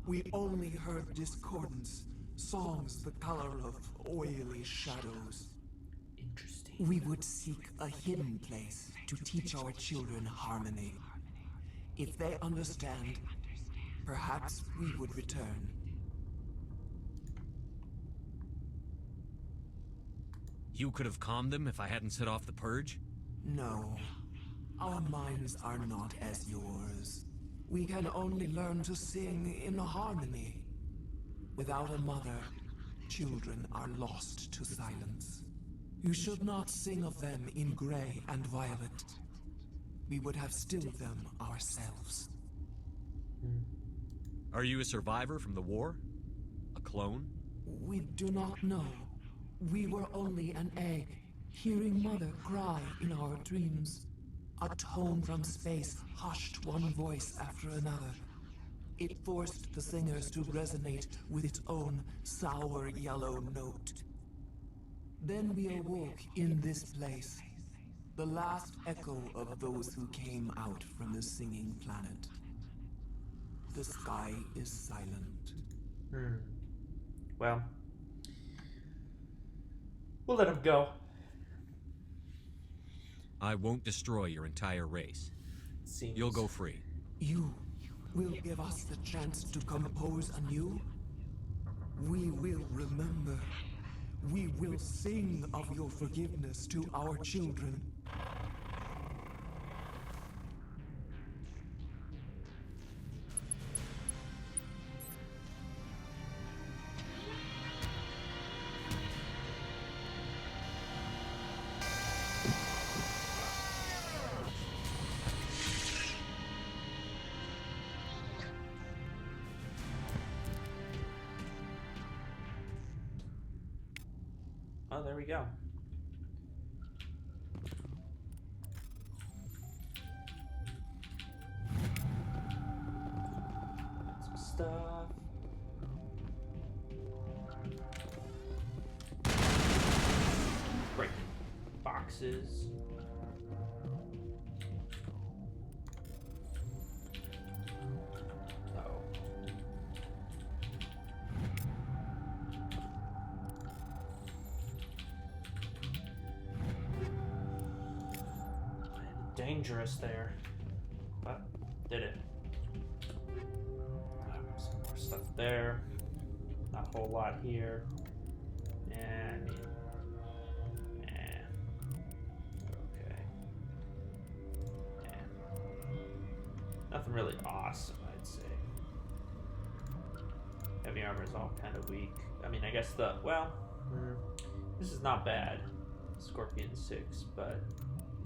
[SPEAKER 16] We only heard discordance, songs the color of oily shadows.
[SPEAKER 1] Interesting.
[SPEAKER 16] We would seek a hidden place to teach our children harmony. If they understand, perhaps we would return.
[SPEAKER 3] You could have calmed them if I hadn't set off the Purge?
[SPEAKER 16] No. Our minds are not as yours. We can only learn to sing in harmony. Without a mother, children are lost to silence. You should not sing of them in gray and violet. We would have stilled them ourselves.
[SPEAKER 3] Are you a survivor from the war? A clone?
[SPEAKER 16] We do not know. We were only an egg, hearing Mother cry in our dreams. A tone from space hushed one voice after another. It forced the singers to resonate with its own sour yellow note. Then we awoke in this place, the last echo of those who came out from the singing planet. The sky is silent.
[SPEAKER 1] Well, we'll let him go.
[SPEAKER 3] I won't destroy your entire race.
[SPEAKER 1] Seems...
[SPEAKER 3] You'll go free.
[SPEAKER 16] You will give us the chance to compose anew. We will remember. We will sing of your forgiveness to our children.
[SPEAKER 1] Oh, there we go. Some stuff. Break boxes. Dangerous there, but did it. Some more stuff there. Not a whole lot here. And okay. And nothing really awesome, I'd say. Heavy armor is all kind of weak. I mean, I guess this is not bad. Scorpion 6, but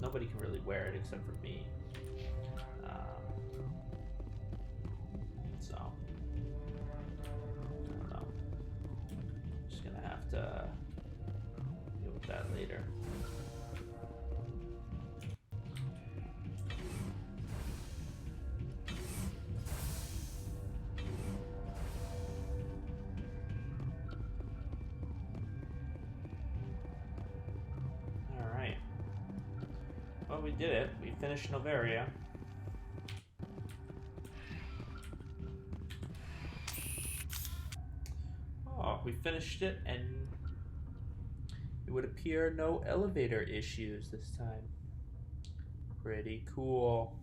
[SPEAKER 1] nobody can really wear it except for me. So, I don't know. Just gonna have to deal with that later. Well, we did it. We finished Novaria. Oh, we finished it, and it would appear no elevator issues this time. Pretty cool.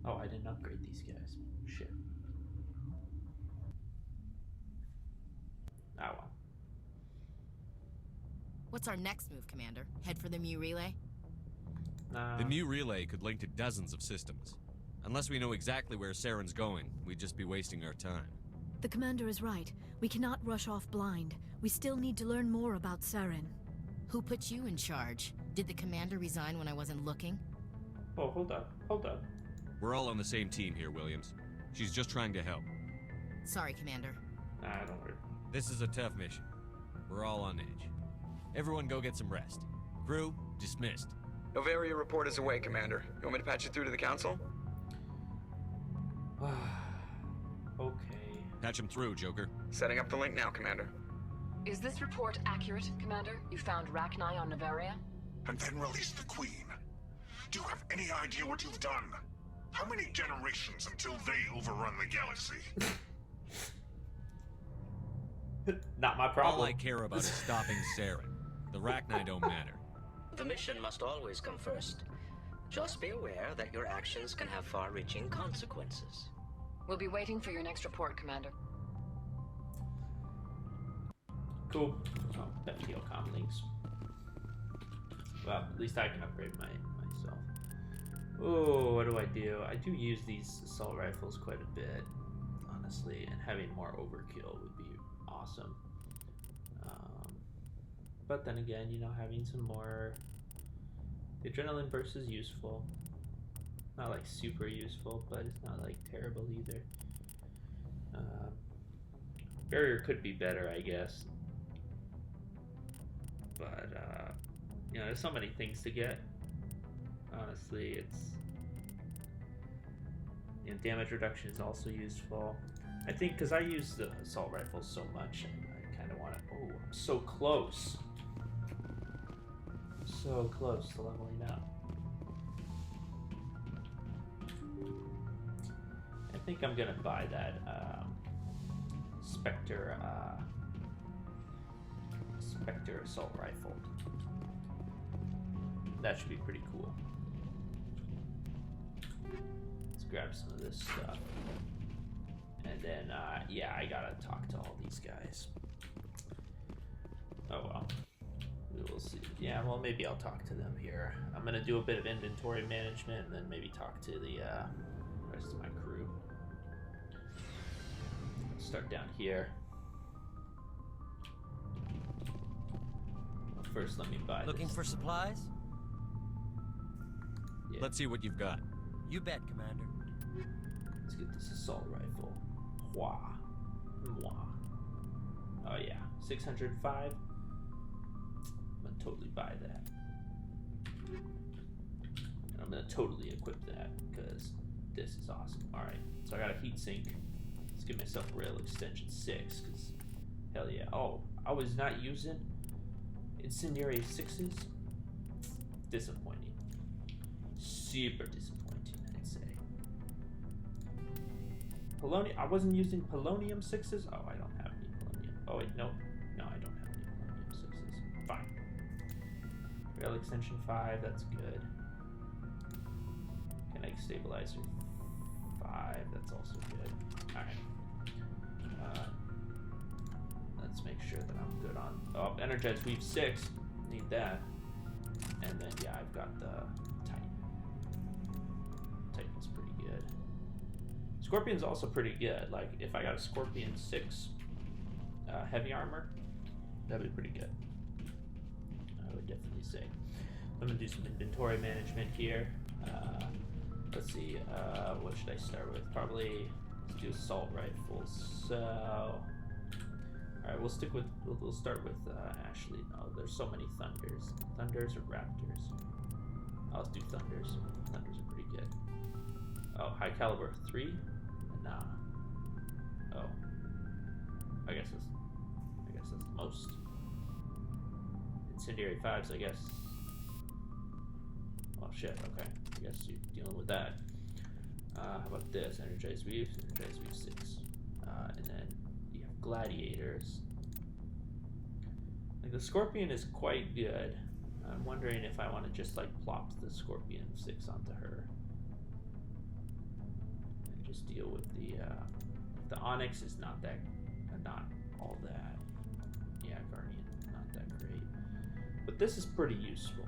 [SPEAKER 1] Oh, I didn't upgrade these guys. Shit. Oh well.
[SPEAKER 17] What's our next move, Commander? Head for the Mu relay?
[SPEAKER 3] The Mu relay could link to dozens of systems. Unless we know exactly where Saren's going, we'd just be wasting our time.
[SPEAKER 6] The commander is right. We cannot rush off blind. We still need to learn more about Saren.
[SPEAKER 17] Who put you in charge? Did the commander resign when I wasn't looking?
[SPEAKER 1] Oh, hold up.
[SPEAKER 3] We're all on the same team here, Williams. She's just trying to help.
[SPEAKER 17] Sorry, Commander.
[SPEAKER 1] Don't worry.
[SPEAKER 3] This is a tough mission. We're all on edge. Everyone go get some rest. Crew, dismissed.
[SPEAKER 18] Novaria report is away, Commander. You want me to patch it through to the Council?
[SPEAKER 1] Okay.
[SPEAKER 3] Patch him through, Joker.
[SPEAKER 18] Setting up the link now, Commander.
[SPEAKER 19] Is this report accurate, Commander? You found Rachni on Novaria?
[SPEAKER 20] And then released the Queen. Do you have any idea what you've done? How many generations until they overrun the galaxy?
[SPEAKER 1] Not my problem.
[SPEAKER 3] All I care about is stopping Saren. The Rachni don't matter.
[SPEAKER 21] The mission must always come first. Just be aware that your actions can have far-reaching consequences.
[SPEAKER 19] We'll be waiting for your next report, Commander.
[SPEAKER 1] Cool. Oh, that heal comm links. Well, at least I can upgrade myself. Oh, what do? I do use these assault rifles quite a bit, honestly, and having more overkill would be awesome. But then again, you know, having some more... The adrenaline burst is useful. Not like super useful, but it's not like terrible either. Barrier could be better, I guess. But, you know, there's so many things to get. Honestly, it's... You know, damage reduction is also useful. I think, because I use the assault rifles so much, and I kind of want to... Oh, I'm so close. So close to leveling up. I think I'm gonna buy that Spectre assault rifle. That should be pretty cool. Let's grab some of this stuff. And then, yeah, I gotta talk to all these guys. Oh well. We will see. Yeah, well, maybe I'll talk to them here. I'm gonna do a bit of inventory management and then maybe talk to the rest of my crew. Start down here. Well, first, let me buy
[SPEAKER 7] Looking for supplies?
[SPEAKER 1] Yeah.
[SPEAKER 3] Let's see what you've got.
[SPEAKER 7] You bet, Commander.
[SPEAKER 1] Let's get this assault rifle. Moi. Oh yeah, 605. I'm gonna totally buy that. And I'm gonna totally equip that because this is awesome. All right, so I got a heatsink. Let's give myself a rail extension 6 because hell yeah. Oh, I was not using incendiary 6s. Disappointing. Super disappointing, I'd say. Polonium. I wasn't using polonium 6s. Oh, I don't have any polonium. Oh wait, no, I don't have any polonium 6s. Fine. Rail extension 5. That's good. Kinetic stabilizer 5. That's also good. All right. Let's make sure that I'm good on. Oh, energize weave 6. Need that. And then yeah, I've got the Titan's pretty good. Scorpion's also pretty good. Like, if I got a Scorpion 6 heavy armor, that'd be pretty good. I would definitely say. I'm gonna do some inventory management here. Let's see, what should I start with? Probably, let's do assault rifles. So, alright, we'll start with Ashley. Oh, there's so many Thunders. Thunders or Raptors? Oh, let's do Thunders. Thunders are pretty good. Oh, high caliber 3? Nah. Oh. I guess that's the most. Incendiary 5s, I guess. Oh shit, okay. I guess you're dealing with that. How about this? Energize Weave 6. And then you have Gladiators. Like, the Scorpion is quite good. I'm wondering if I want to just like plop the Scorpion 6 onto her. And just deal with the Onyx is not all that. Yeah, Guardian, not that great. But this is pretty useful.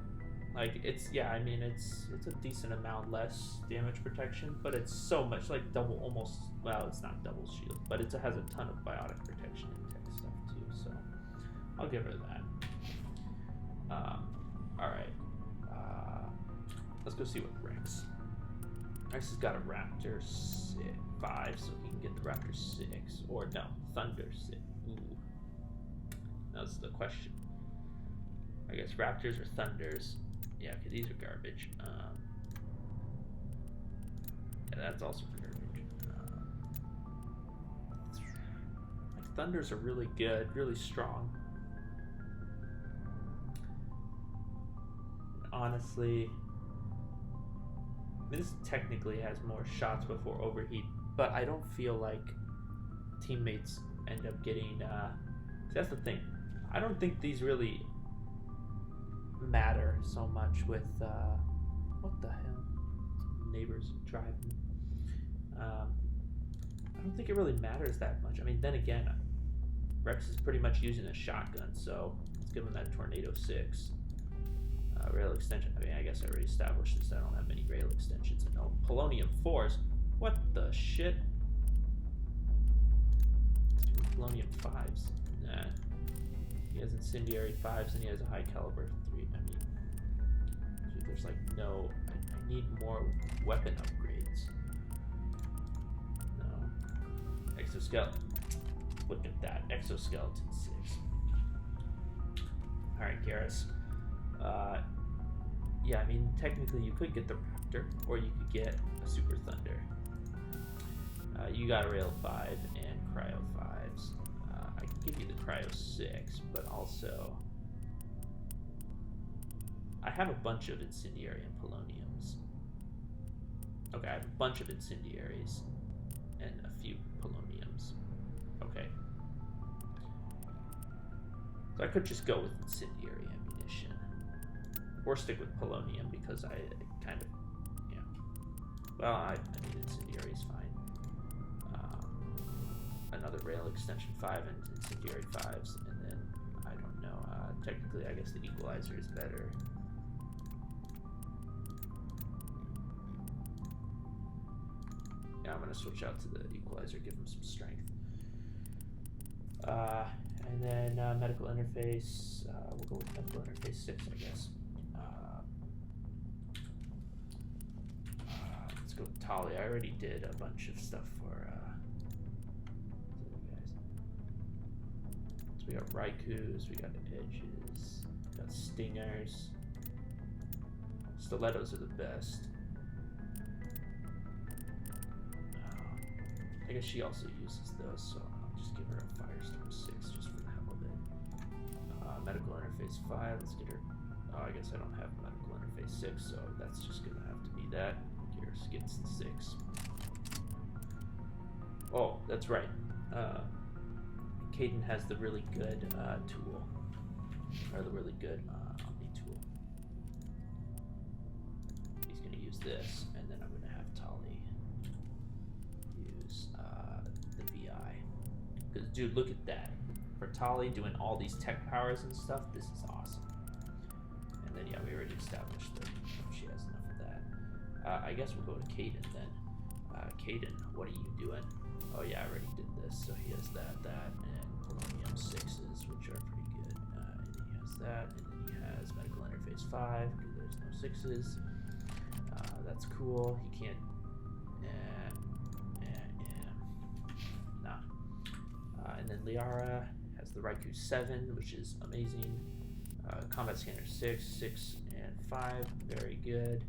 [SPEAKER 1] Like, it's, yeah, I mean, it's a decent amount less damage protection, but it's so much, like, double, almost, well, it's not double shield, but it has a ton of biotic protection and tech stuff, too, so I'll give her that. Alright. Let's go see what Wrex. Wrex has got a Raptor 5, so he can get the Raptor 6, or no, Thunder 6. Ooh. That's the question. I guess Raptors or Thunders. Yeah, okay, these are garbage. Yeah, that's also garbage. Like, Thunders are really good, really strong. Honestly, this technically has more shots before overheat, but I don't feel like teammates end up getting. That's the thing. I don't think these really matter so much with what the hell, neighbors driving. I don't think it really matters that much. I mean, then again, Wrex is pretty much using a shotgun, so let's give him that Tornado 6. Rail extension. I mean, I guess I already established this. I don't have many rail extensions. No polonium 4s. What the shit? Polonium 5s. Nah. He has incendiary 5s and he has a high caliber 3. I mean, dude, there's like no. I need more weapon upgrades. No. Exoskeleton. Look at that. Exoskeleton 6. Alright, Garrus. Yeah, I mean, technically you could get the Raptor, or you could get a Super Thunder. You got a Rail 5 and Cryo 5s. I can give you the Cryo 6, but also I have a bunch of Incendiary and Poloniums. Okay, I have a bunch of Incendiaries and a few Poloniums. Okay. So I could just go with Incendiary ammunition. Or stick with polonium because I kind of, yeah. Well, I mean, Incendiary is fine. Another rail extension 5 and Incendiary 5s, and then, I don't know, technically I guess the Equalizer is better. Yeah, I'm going to switch out to the Equalizer, give him some strength. And then medical interface, we'll go with medical interface 6, I guess. Let's go with Tali. I already did a bunch of stuff for the guys. So we got Raikus, we got Edges, we got Stingers. Stilettos are the best. I guess she also uses those, so I'll just give her a Firestorm 6 just for the hell of it. Medical interface 5, let's get her. Oh, I guess I don't have medical interface 6, so that's just gonna have to be that. Garrus gets the 6. Oh, that's right. Kaidan has the really good tool, or the really good Omni tool. He's gonna use this, and then I'm gonna have Tali use the VI. Because, dude, look at that. For Tali doing all these tech powers and stuff, this is awesome. And then, yeah, we already established that she has enough of that. I guess we'll go to Kaidan then. Kaidan, what are you doing? Oh, yeah, I already did this. So he has that, and Polonium 6s, which are pretty good. And then he has that, and then he has Medical Interface 5, because there's no 6s. That's cool. He can't... Nah. And then Liara has the Raikou 7, which is amazing. Combat Scanner 6, 6, and 5, very good.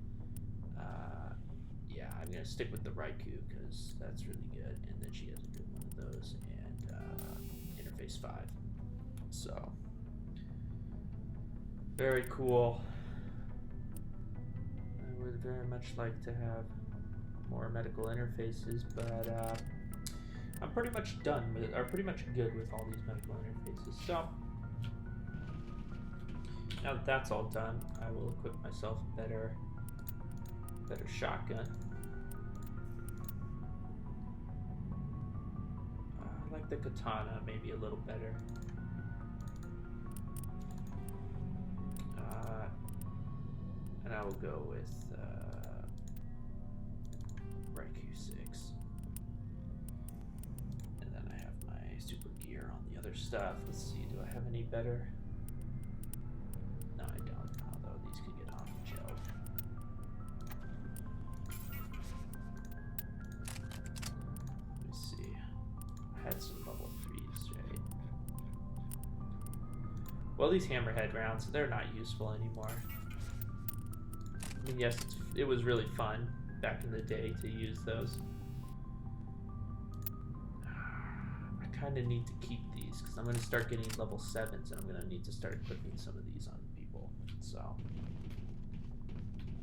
[SPEAKER 1] Yeah, I'm gonna stick with the Raikou because that's really good. And then she has a good one of those, and Interface 5. So, very cool. I would very much like to have more medical interfaces, but I'm pretty much done with, or pretty much good with all these medical interfaces. So now that that's all done, I will equip myself a better shotgun. I like the katana maybe a little better. And I will go with Raikou 6. And then I have my super gear on the other stuff. Let's see, do I have any better? No, I don't. Although these can get off gelled. Let me see. I had some level 3s, right? Well, these hammerhead rounds, they're not useful anymore. I mean, yes, it was really fun back in the day to use those. I kind of need to keep these because I'm going to start getting level 7s and I'm going to need to start equipping some of these on people. So,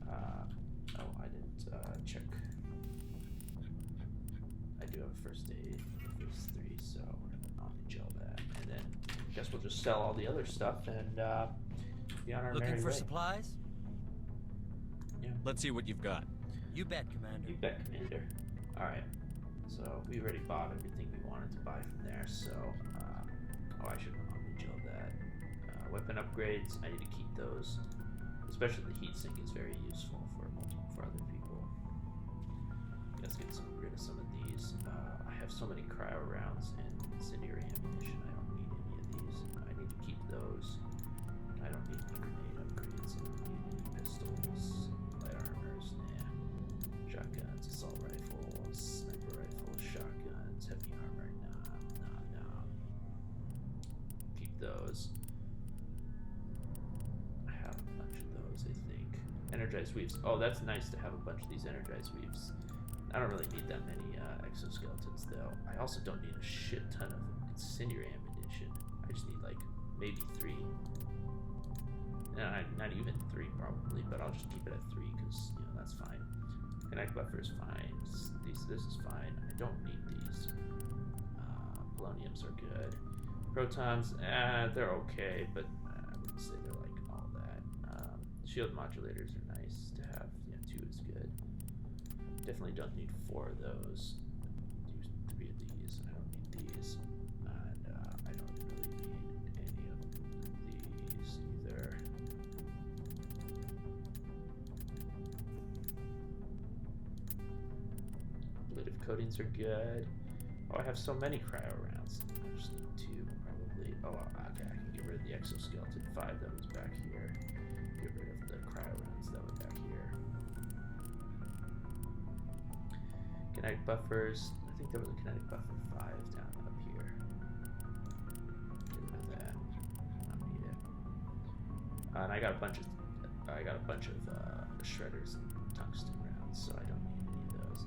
[SPEAKER 1] oh, I didn't check. I do have a first aid for phase 3, so we're going to omni-gel that. And then I guess we'll just sell all the other stuff and be on our merry way.
[SPEAKER 7] Looking for supplies?
[SPEAKER 1] Yeah.
[SPEAKER 3] Let's see what you've got.
[SPEAKER 7] You bet, Commander.
[SPEAKER 1] You bet, Commander. Alright. So, we already bought everything we wanted to buy from there, so... oh, I should omni-gel that. Weapon upgrades, I need to keep those. Especially the heatsink is very useful for other people. Let's get rid of some of these. I have so many cryo rounds and incendiary ammunition, I don't need any of these. I need to keep those. I don't need any grenade upgrades, I don't need any pistols. Light armors, nah. Shotguns, assault rifles, sniper rifles, shotguns, heavy armor, nah. Keep those. I have a bunch of those, I think. Energized weaves. Oh, that's nice to have a bunch of these energized weaves. I don't really need that many exoskeletons, though. I also don't need a shit ton of incendiary ammunition. I just need, like, maybe 3. No, not even 3 probably, but I'll just keep it at 3 because, you know, that's fine. Connect buffer is fine. This is fine. I don't need these. Poloniums are good. Protons, they're okay, but I wouldn't say they're like all that. Shield modulators are nice to have. Yeah, 2 is good. Definitely don't need 4 of those. Do 3 of these. I don't need these. And I don't really need any of these either. Ablative coatings are good. Oh, I have so many cryo rounds. I just need 2 probably. Oh, okay. I can get rid of the exoskeleton 5 that was back here. Get rid of the cryo rounds that were back here. Kinetic buffers. I think there was a kinetic buffer 5 down up here. Get rid of that. I don't need it. And I got a bunch of shredders and tungsten rounds, so I don't need any of those.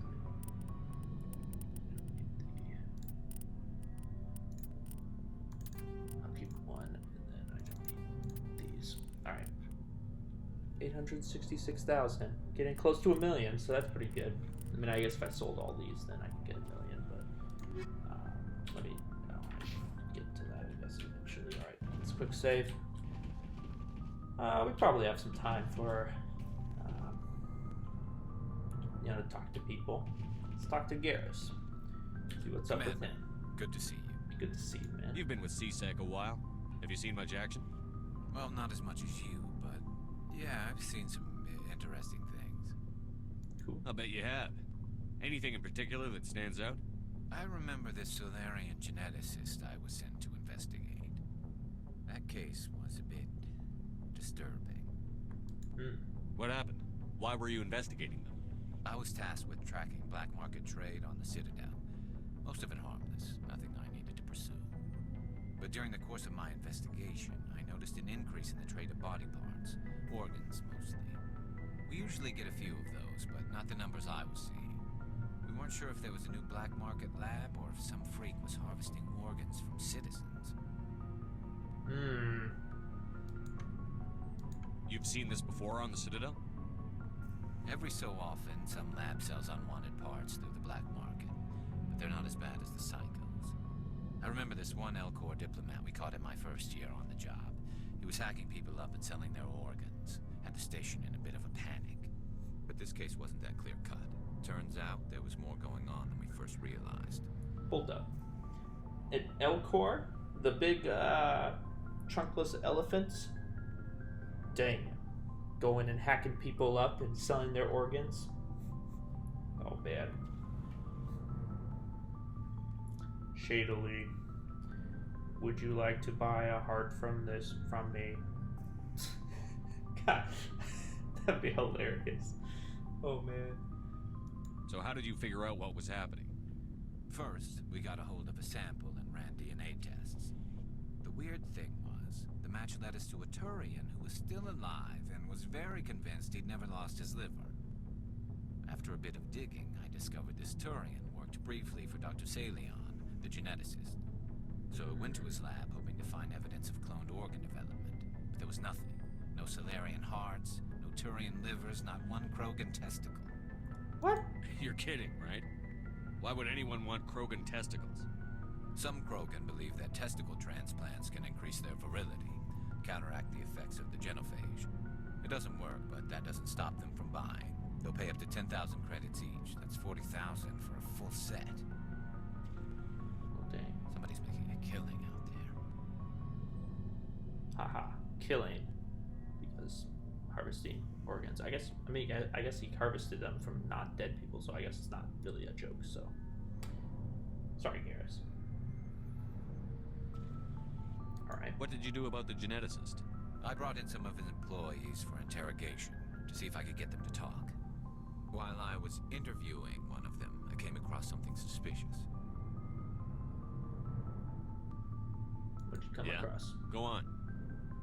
[SPEAKER 1] I'll keep 1, and then I don't need these. All right. 866,000. Getting close to 1 million, so that's pretty good. I mean, I guess if I sold all these, then I could get 1 million, but let me get to that, I guess, eventually. All right, let's quick save. We probably have some time for, to talk to people. Let's talk to Garrus. See what's up with him.
[SPEAKER 11] Good to see you.
[SPEAKER 1] Good to see you, man.
[SPEAKER 3] You've been with CSEC a while. Have you seen much action?
[SPEAKER 11] Well, not as much as you, but yeah, I've seen some interesting things.
[SPEAKER 1] Cool.
[SPEAKER 3] I'll bet you have. Anything in particular that stands out?
[SPEAKER 11] I remember this Solarian geneticist I was sent to investigate. That case was a bit disturbing.
[SPEAKER 3] What happened? Why were you investigating them?
[SPEAKER 11] I was tasked with tracking black market trade on the Citadel. Most of it harmless, nothing I needed to pursue. But during the course of my investigation, I noticed an increase in the trade of body parts, organs mostly. We usually get a few of those, but not the numbers I was seeing. We weren't sure if there was a new black market lab or if some freak was harvesting organs from citizens.
[SPEAKER 3] You've seen this before on the Citadel?
[SPEAKER 11] Every so often, some lab sells unwanted parts through the black market, but they're not as bad as the psychos. I remember this one L-Corps diplomat we caught in my first year on the job. He was hacking people up and selling their organs, had the station in a bit of a panic. But this case wasn't that clear-cut. Turns out there was more going on than we first realized.
[SPEAKER 1] Hold up. An L-Corps? The big, trunkless elephants? Dang. Going and hacking people up and selling their organs? Oh, man. Shadily, would you like to buy a heart from me? God, that'd be hilarious. Oh, man.
[SPEAKER 3] So how did you figure out what was happening?
[SPEAKER 11] First, we got a hold of a sample and ran DNA tests. The weird thing was, the match led us to a Turian who was still alive and was very convinced he'd never lost his liver. After a bit of digging, I discovered this Turian worked briefly for Dr. Salion, the geneticist. So I went to his lab hoping to find evidence of cloned organ development, but there was nothing. No Solarian hearts, no Turian livers, not one Krogan testicle.
[SPEAKER 1] What?
[SPEAKER 3] You're kidding, right? Why would anyone want Krogan testicles?
[SPEAKER 11] Some Krogan believe that testicle transplants can increase their virility, counteract the effects of the genophage. It doesn't work, but that doesn't stop them from buying. They'll pay up to 10,000 credits each. That's 40,000 for a full set.
[SPEAKER 1] Oh, dang.
[SPEAKER 11] Somebody's making a killing out there.
[SPEAKER 1] Haha. Killing. Because harvesting organs. I guess he harvested them from not dead people, so I guess it's not really a joke, so. Sorry, Garrus. Alright.
[SPEAKER 3] What did you do about the geneticist?
[SPEAKER 11] I brought in some of his employees for interrogation, to see if I could get them to talk. While I was interviewing one of them, I came across something suspicious.
[SPEAKER 1] What'd you come across?
[SPEAKER 3] Go on.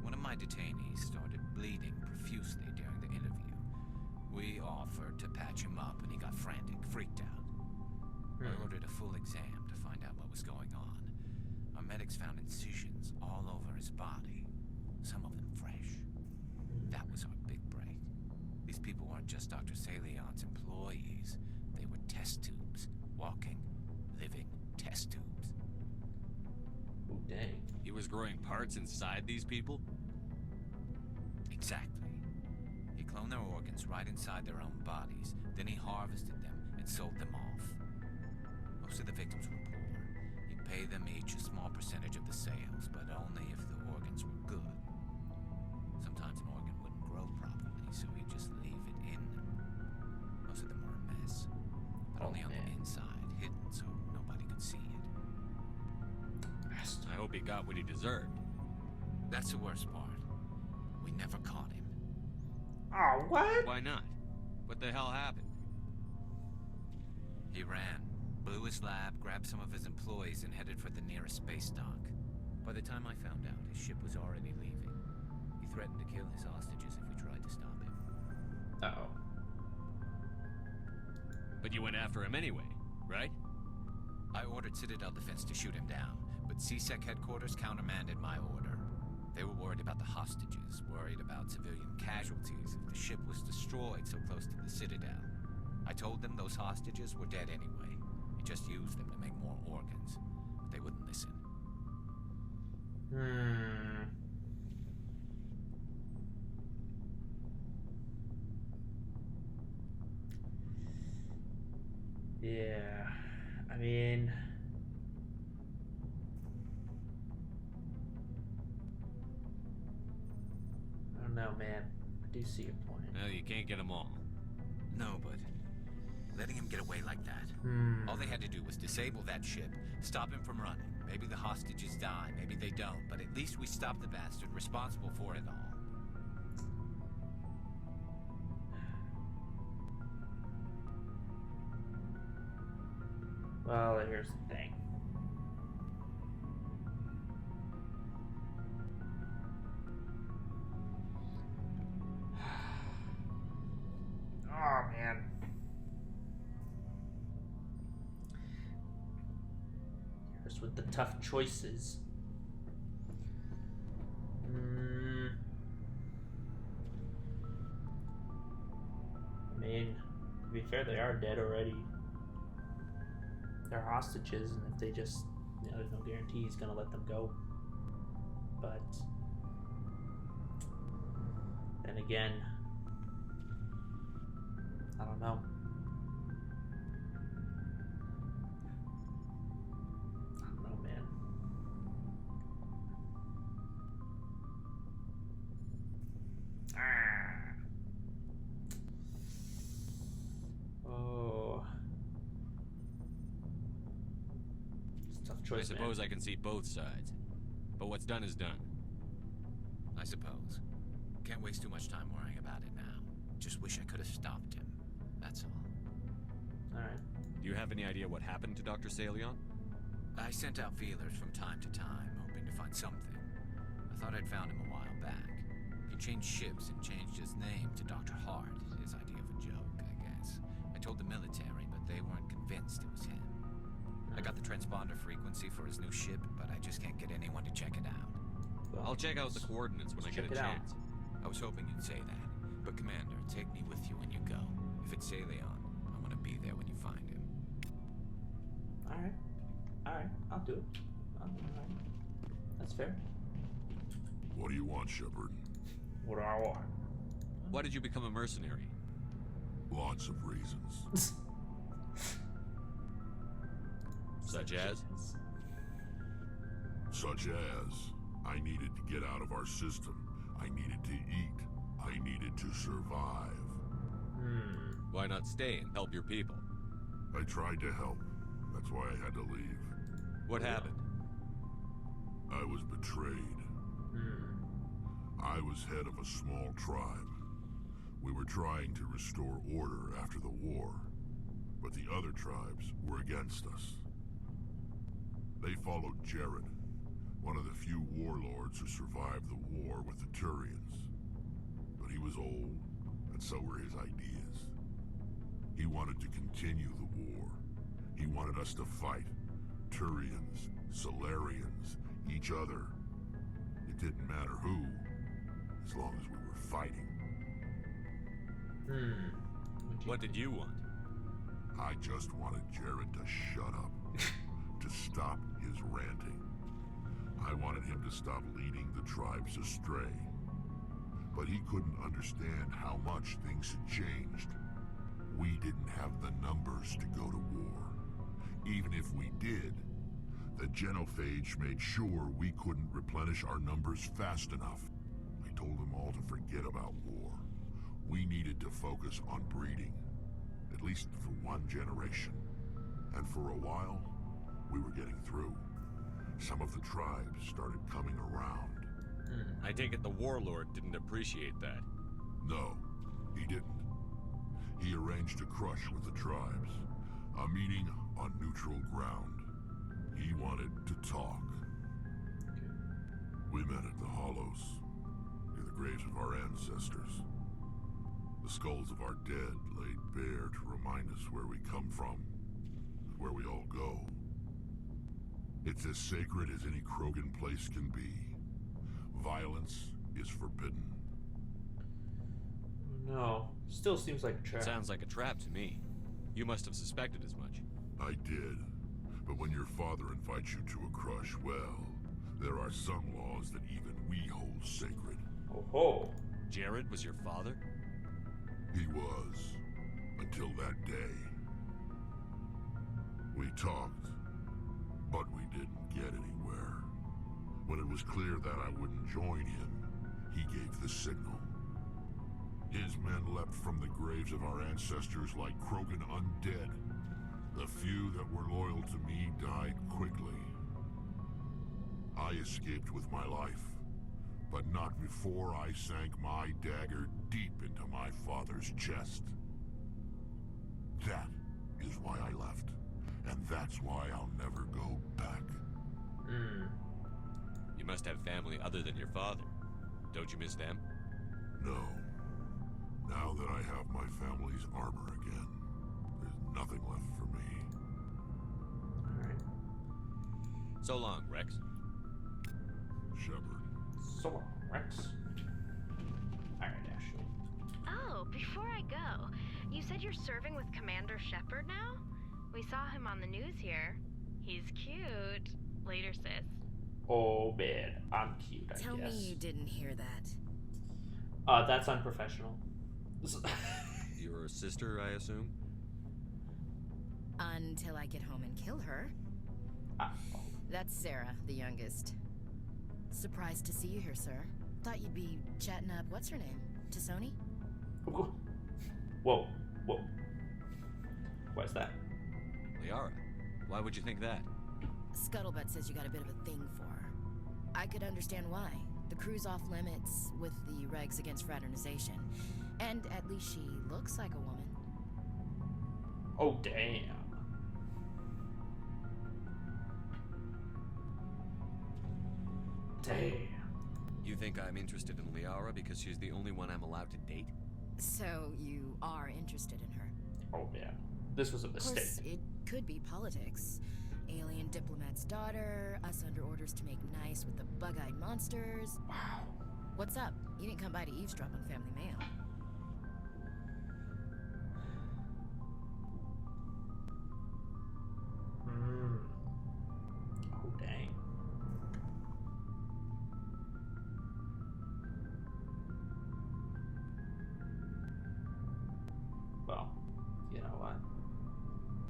[SPEAKER 11] One of my detainees started bleeding profusely during the interview. We offered to patch him up, and he got frantic, freaked out. I ordered a full exam to find out what was going on. Our medics found incisions all over his body, some of them fresh. That was our big break. These people weren't just Dr. Salion's employees. They were test tubes. Walking, living test tubes.
[SPEAKER 1] Oh, dang.
[SPEAKER 3] He was growing parts inside these people?
[SPEAKER 11] Exactly. He cloned their organs right inside their own bodies. Then he harvested them, and sold them off. Most of the victims were poor. He'd pay them each a small percentage of the sales, but only if the organs were good. Sometimes an organ wouldn't grow properly, so he'd just leave it in them. Most of them were a mess, but only on the inside, hidden so nobody could see it.
[SPEAKER 3] I hope he got what he deserved.
[SPEAKER 11] That's the worst part. We never caught him.
[SPEAKER 1] Oh, what?
[SPEAKER 3] Why not? What the hell happened?
[SPEAKER 11] He ran, blew his lab, grabbed some of his employees, and headed for the nearest space dock. By the time I found out, his ship was already leaving. He threatened to kill his hostages if we tried to stop him.
[SPEAKER 1] Uh-oh.
[SPEAKER 3] But you went after him anyway, right?
[SPEAKER 11] I ordered Citadel Defense to shoot him down, but CSEC headquarters countermanded my order. They were worried about the hostages, worried about civilian casualties if the ship was destroyed so close to the Citadel. I told them those hostages were dead anyway. He just used them to make more organs, but they wouldn't listen.
[SPEAKER 1] Yeah, I mean... I don't know, man. I do see your point.
[SPEAKER 3] No, you can't get them all.
[SPEAKER 11] No, but letting him get away like that. All they had to do was disable that ship, stop him from running. Maybe the hostages die, maybe they don't, but at least we stopped the bastard responsible for it all.
[SPEAKER 1] Well, here's the thing. Oh, man. Here's with the tough choices. I mean, to be fair, they are dead already. They're hostages, and if they just, you know, there's no guarantee he's gonna let them go. But then again, I don't know. I don't know, man. Oh. It's a tough choice,
[SPEAKER 3] I suppose I can see both sides. But what's done is done.
[SPEAKER 11] I suppose. Can't waste too much time worrying about it now. Just wish I could have stopped him. That's all.
[SPEAKER 1] Alright.
[SPEAKER 3] Do you have any idea what happened to Dr. Salion?
[SPEAKER 11] I sent out feelers from time to time, hoping to find something. I thought I'd found him a while back. He changed ships and changed his name to Dr. Hart, his idea of a joke, I guess. I told the military, but they weren't convinced it was him. I got the transponder frequency for his new ship, but I just can't get anyone to check it out.
[SPEAKER 1] Well,
[SPEAKER 3] I'll check out the coordinates when I get a chance.
[SPEAKER 11] I was hoping you'd say that. But Commander, take me with you when you go. If it's Salion, I want to be there when you find him.
[SPEAKER 1] Alright. Alright, I'll do it. Alright. That's fair.
[SPEAKER 20] What do you want, Shepard?
[SPEAKER 1] What do I want?
[SPEAKER 3] Why did you become a mercenary?
[SPEAKER 20] Lots of reasons.
[SPEAKER 3] Such as?
[SPEAKER 20] Such as, I needed to get out of our system. I needed to eat. I needed to survive.
[SPEAKER 3] Why not stay and help your people?
[SPEAKER 20] I tried to help. That's why I had to leave.
[SPEAKER 3] What happened?
[SPEAKER 20] I was betrayed. I was head of a small tribe. We were trying to restore order after the war, but the other tribes were against us. They followed Jared, one of the few warlords who survived the war with the Turians. But he was old, and so were his ideas. He wanted to continue the war. He wanted us to fight. Turians, Solarians, each other. It didn't matter who, as long as we were fighting.
[SPEAKER 3] What did you want?
[SPEAKER 20] I just wanted Jared to shut up, to stop his ranting. I wanted him to stop leading the tribes astray. But he couldn't understand how much things had changed. We didn't have the numbers to go to war. Even if we did, the genophage made sure we couldn't replenish our numbers fast enough. I told them all to forget about war. We needed to focus on breeding, at least for one generation. And for a while, we were getting through. Some of the tribes started coming around.
[SPEAKER 3] I take it the warlord didn't appreciate that.
[SPEAKER 20] No, he didn't. He arranged a crush with the tribes. A meeting on neutral ground. He wanted to talk. We met at the Hollows, near the graves of our ancestors. The skulls of our dead laid bare to remind us where we come from, and where we all go. It's as sacred as any Krogan place can be. Violence is forbidden.
[SPEAKER 1] No, still seems like a trap.
[SPEAKER 3] Sounds like a trap to me. You must have suspected as much.
[SPEAKER 20] I did. But when your father invites you to a crush, well, there are some laws that even we hold sacred.
[SPEAKER 1] Oh.
[SPEAKER 3] Jared was your father?
[SPEAKER 20] He was. Until that day. We talked, but we didn't get anywhere. When it was clear that I wouldn't join him, he gave the signal. His men leapt from the graves of our ancestors like Krogan undead. The few that were loyal to me died quickly. I escaped with my life, but not before I sank my dagger deep into my father's chest. That is why I left, and that's why I'll never go back.
[SPEAKER 3] You must have family other than your father. Don't you miss them?
[SPEAKER 20] No. Now that I have my family's armor again, there's nothing left for me.
[SPEAKER 1] Alright.
[SPEAKER 3] So long, Wrex.
[SPEAKER 20] Shepard.
[SPEAKER 1] So long, Wrex. Alright, Ashley.
[SPEAKER 4] Oh, before I go, you said you're serving with Commander Shepard now? We saw him on the news here. He's cute. Later, sis.
[SPEAKER 1] Oh, man. I'm cute, I guess.
[SPEAKER 17] Tell me you didn't hear that.
[SPEAKER 1] That's unprofessional.
[SPEAKER 3] Your sister, I assume?
[SPEAKER 17] Until I get home and kill her. That's Sarah, the youngest. Surprised to see you here, sir. Thought you'd be chatting up, what's her name? T'Soni?
[SPEAKER 1] Whoa. Why's that?
[SPEAKER 3] Liara. Why would you think that?
[SPEAKER 17] Scuttlebutt says you got a bit of a thing for her. I could understand why. The crew's off limits with the regs against fraternization. And at least she looks like a woman.
[SPEAKER 1] Oh, damn. Damn.
[SPEAKER 3] You think I'm interested in Liara because she's the only one I'm allowed to date?
[SPEAKER 17] So you are interested in her?
[SPEAKER 1] Oh, yeah. This was a mistake.
[SPEAKER 17] Of course, it could be politics. Alien diplomat's daughter, us under orders to make nice with the bug-eyed monsters.
[SPEAKER 1] Wow.
[SPEAKER 17] What's up? You didn't come by to eavesdrop on family mail.
[SPEAKER 1] Oh, dang. Well, you know what?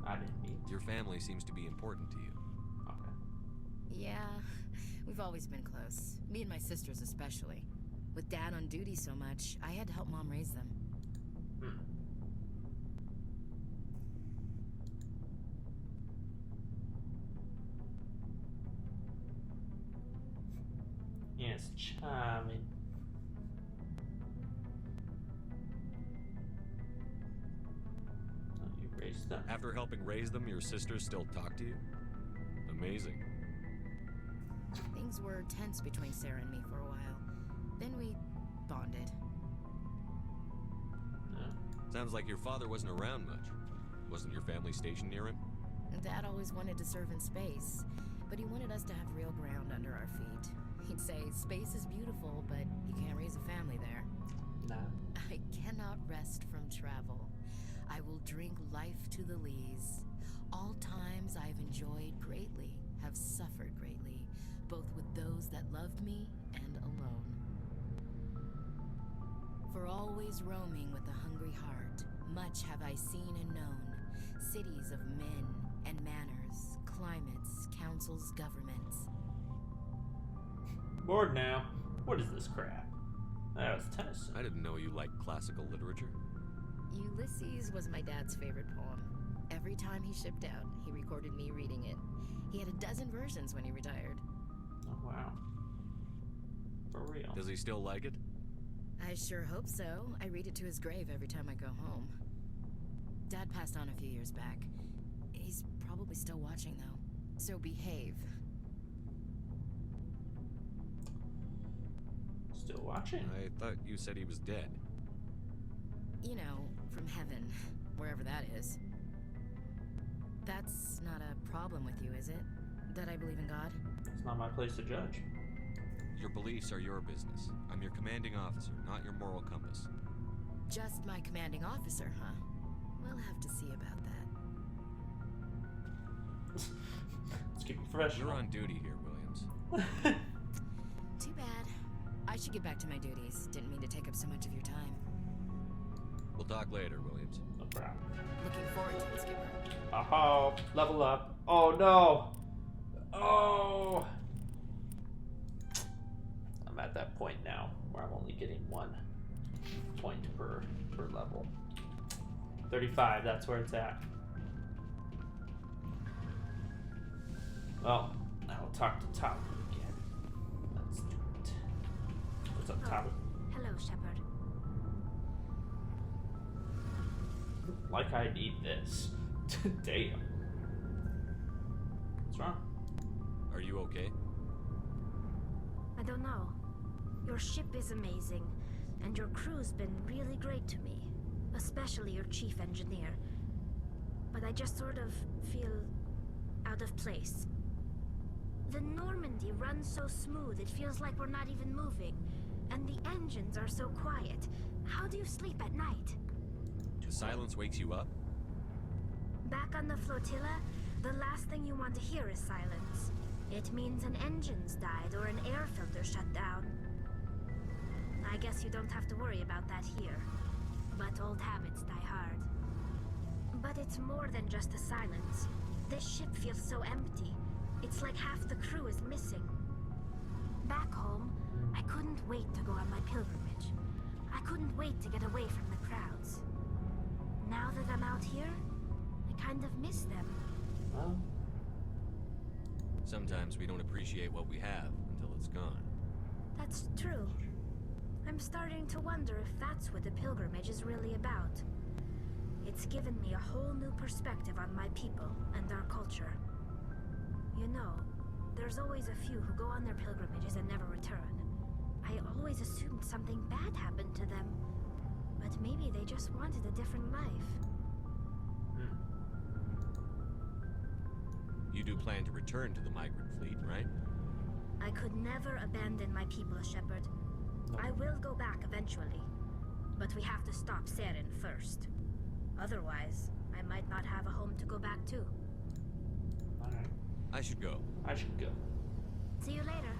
[SPEAKER 1] I didn't mean to.
[SPEAKER 3] Your family seems to be important to you.
[SPEAKER 1] Okay.
[SPEAKER 17] Yeah, we've always been close. Me and my sisters especially. With Dad on duty so much, I had to help Mom raise them.
[SPEAKER 1] Yes, charming. You raised them.
[SPEAKER 3] After helping raise them, your sisters still talk to you? Amazing.
[SPEAKER 17] Things were tense between Sarah and me for a while. Then we bonded.
[SPEAKER 3] Sounds like your father wasn't around much. Wasn't your family stationed near him?
[SPEAKER 17] Dad always wanted to serve in space, but he wanted us to have real ground under our feet. He'd say, space is beautiful, but you can't raise a family there.
[SPEAKER 1] Nah.
[SPEAKER 17] I cannot rest from travel. I will drink life to the lees. All times I've enjoyed greatly, have suffered greatly, both with those that loved me and alone. For always roaming with a hungry heart, Much have I seen and known. Cities of men and manners, climates, councils, governments.
[SPEAKER 1] Bored now. What is this crap? That was Tennyson.
[SPEAKER 3] I didn't know you liked classical literature.
[SPEAKER 17] Ulysses was my dad's favorite poem. Every time he shipped out, he recorded me reading it. He had a dozen versions when he retired.
[SPEAKER 1] Oh, wow. For real.
[SPEAKER 3] Does he still like it?
[SPEAKER 17] I sure hope so. I read it to his grave every time I go home. Dad passed on a few years back. He's probably still watching, though. So behave.
[SPEAKER 1] Still watching?
[SPEAKER 3] I thought you said he was dead.
[SPEAKER 17] You know, from heaven, wherever that is. That's not a problem with you, is it? That I believe in God?
[SPEAKER 1] It's not my place to judge.
[SPEAKER 3] Your beliefs are your business. I'm your commanding officer, not your moral compass.
[SPEAKER 17] Just my commanding officer, huh? We'll have to see about that.
[SPEAKER 1] Let's keep it fresh.
[SPEAKER 3] You're on duty here, Williams.
[SPEAKER 17] Too bad. I should get back to my duties. Didn't mean to take up so much of your time.
[SPEAKER 3] We'll talk later, Williams.
[SPEAKER 1] No problem.
[SPEAKER 17] Looking forward to it, Skipper.
[SPEAKER 1] Oh, level up. Oh no. Oh. I'm at that point now where I'm only getting 1 point per level. 35, that's where it's at. Well, now we'll talk to Tali again. Let's do it. What's up, Tali?
[SPEAKER 6] Hello, Shepard.
[SPEAKER 1] Like I need this. Damn. What's wrong?
[SPEAKER 3] Are you okay?
[SPEAKER 6] I don't know. Your ship is amazing, and your crew's been really great to me. Especially your chief engineer. But I just sort of feel out of place. The Normandy runs so smooth, it feels like we're not even moving. And the engines are so quiet. How do you sleep at night?
[SPEAKER 3] The silence wakes you up?
[SPEAKER 6] Back on the flotilla, the last thing you want to hear is silence. It means an engine's died or an air filter shut down. I guess you don't have to worry about that here. But old habits die hard. But it's more than just the silence. This ship feels so empty. It's like half the crew is missing. Back home, I couldn't wait to go on my pilgrimage. I couldn't wait to get away from the crowds. Now that I'm out here, I kind of miss them.
[SPEAKER 1] Well,
[SPEAKER 3] sometimes we don't appreciate what we have until it's gone.
[SPEAKER 6] That's true. I'm starting to wonder if that's what the pilgrimage is really about. It's given me a whole new perspective on my people and our culture. You know, there's always a few who go on their pilgrimages and never return. I always assumed something bad happened to them. But maybe they just wanted a different life.
[SPEAKER 3] You do plan to return to the migrant fleet, right?
[SPEAKER 6] I could never abandon my people, Shepard. I will go back eventually. But we have to stop Saren first. Otherwise, I might not have a home to go back to.
[SPEAKER 1] Alright.
[SPEAKER 3] I should go.
[SPEAKER 1] I should go.
[SPEAKER 6] See you later.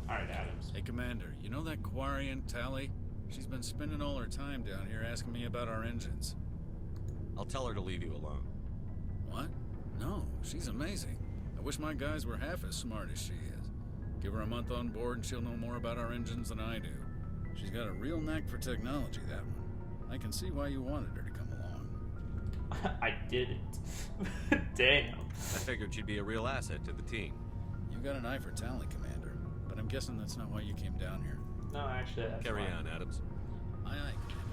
[SPEAKER 1] Alright, Adams.
[SPEAKER 9] Hey, Commander, you know that Quarian, Tali? She's been spending all her time down here asking me about our engines.
[SPEAKER 3] I'll tell her to leave you alone.
[SPEAKER 9] What? No, she's amazing. I wish my guys were half as smart as she is. Give her a month on board and she'll know more about our engines than I do. She's got a real knack for technology, that one. I can see why you wanted her to come along.
[SPEAKER 1] I didn't. Damn.
[SPEAKER 3] I figured she'd be a real asset to the team.
[SPEAKER 9] You got an eye for Tali, Commander, but I'm guessing that's not why you came down here.
[SPEAKER 1] No, actually, that's
[SPEAKER 3] Carry
[SPEAKER 1] fine.
[SPEAKER 3] on, Adams.
[SPEAKER 9] Aye, aye, Commander.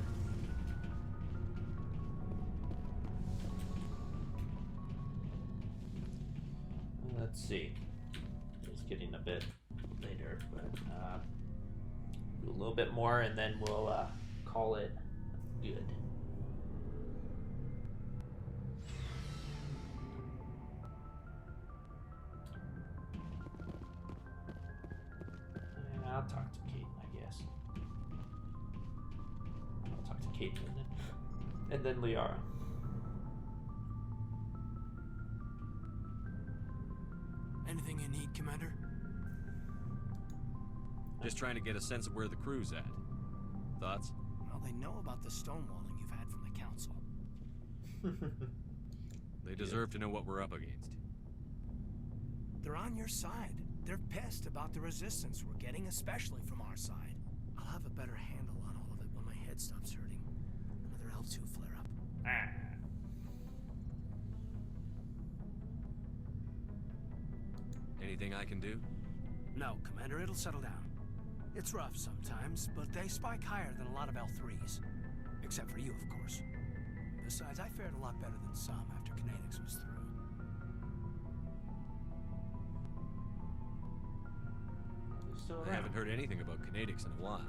[SPEAKER 1] Let's see. It's getting a bit later, but do a little bit more and then we'll call it good. And I'll talk to Kaidan, I guess. I'll talk to Kaidan and then Liara.
[SPEAKER 12] Anything you need, Commander?
[SPEAKER 3] Just trying to get a sense of where the crew's at. Thoughts?
[SPEAKER 12] they know about the stonewalling you've had from the Council.
[SPEAKER 3] They deserve to know what we're up against.
[SPEAKER 12] They're on your side. They're pissed about the resistance we're getting, especially from our side. I'll have a better handle on all of it when my head stops hurting. Another L2 flare-up.
[SPEAKER 3] Anything I can do?
[SPEAKER 12] No, Commander, it'll settle down. It's rough sometimes, but they spike higher than a lot of L3s. Except for you, of course. Besides, I fared a lot better than some after Kinetics was through.
[SPEAKER 3] I haven't heard anything about Kinetics in a while.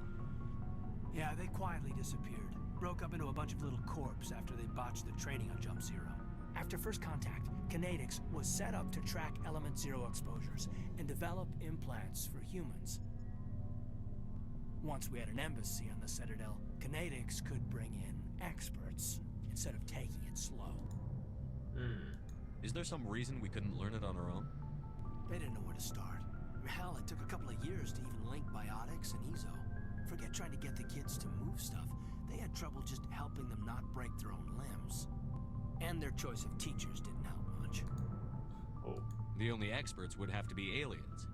[SPEAKER 12] Yeah, they quietly disappeared. Broke up into a bunch of little corps after they botched the training on Jump Zero. After first contact, Kinetics was set up to track Element Zero exposures and develop implants for humans. Once we had an embassy on the Citadel, Kinetics could bring in experts instead of taking it slow.
[SPEAKER 3] Is there some reason we couldn't learn it on our own?
[SPEAKER 12] They didn't know where to start. Hell, it took a couple of years to even link biotics and ezo. Forget trying to get the kids to move stuff. They had trouble just helping them not break their own limbs. And their choice of teachers didn't help much.
[SPEAKER 3] Oh. The only experts would have to be aliens.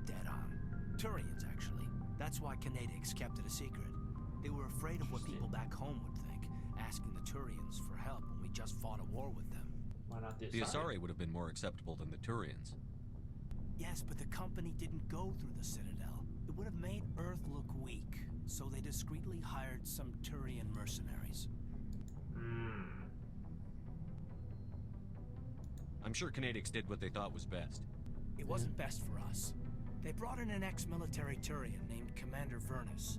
[SPEAKER 12] Dead on. Turians, actually. That's why Kinetics kept it a secret. They were afraid of what people back home would think, asking the Turians for help when we just fought a war with them.
[SPEAKER 1] Why not the
[SPEAKER 3] Asari would have been more acceptable than the Turians.
[SPEAKER 12] Yes, but the company didn't go through the Citadel. It would have made Earth look weak, so they discreetly hired some Turian mercenaries.
[SPEAKER 3] I'm sure Kinetics did what they thought was best.
[SPEAKER 12] It wasn't best for us. They brought in an ex-military Turian named Commander Vernus.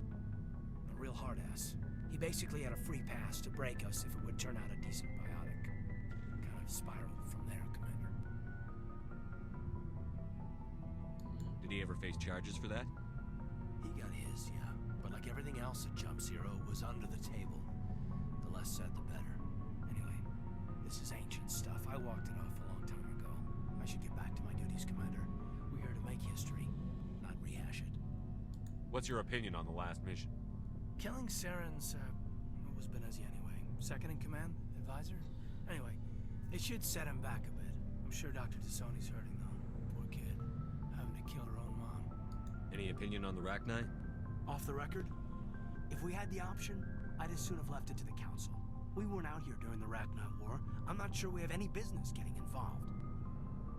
[SPEAKER 12] A real hard-ass. He basically had a free pass to break us if it would turn out a decent biotic. Kind of spiraled from there, Commander.
[SPEAKER 3] Did he ever face charges for that?
[SPEAKER 12] He got his, yeah. But like everything else at Jump Zero, it was under the table. The less said, the better. Anyway, this is ancient stuff. I walked it off a long time ago. I should get back to my duties, Commander. We're here to make history, not rehash it.
[SPEAKER 3] What's your opinion on the last mission?
[SPEAKER 12] Killing Saren's, what was Benezia anyway? Second in command? Advisor? Anyway, it should set him back a bit. I'm sure Dr. Tassoni's hurting, though. Poor kid. Having to kill her own mom.
[SPEAKER 3] Any opinion on the Rachni?
[SPEAKER 12] Off the record? If we had the option, I'd as soon have left it to the Council. We weren't out here during the Rachni War. I'm not sure we have any business getting involved.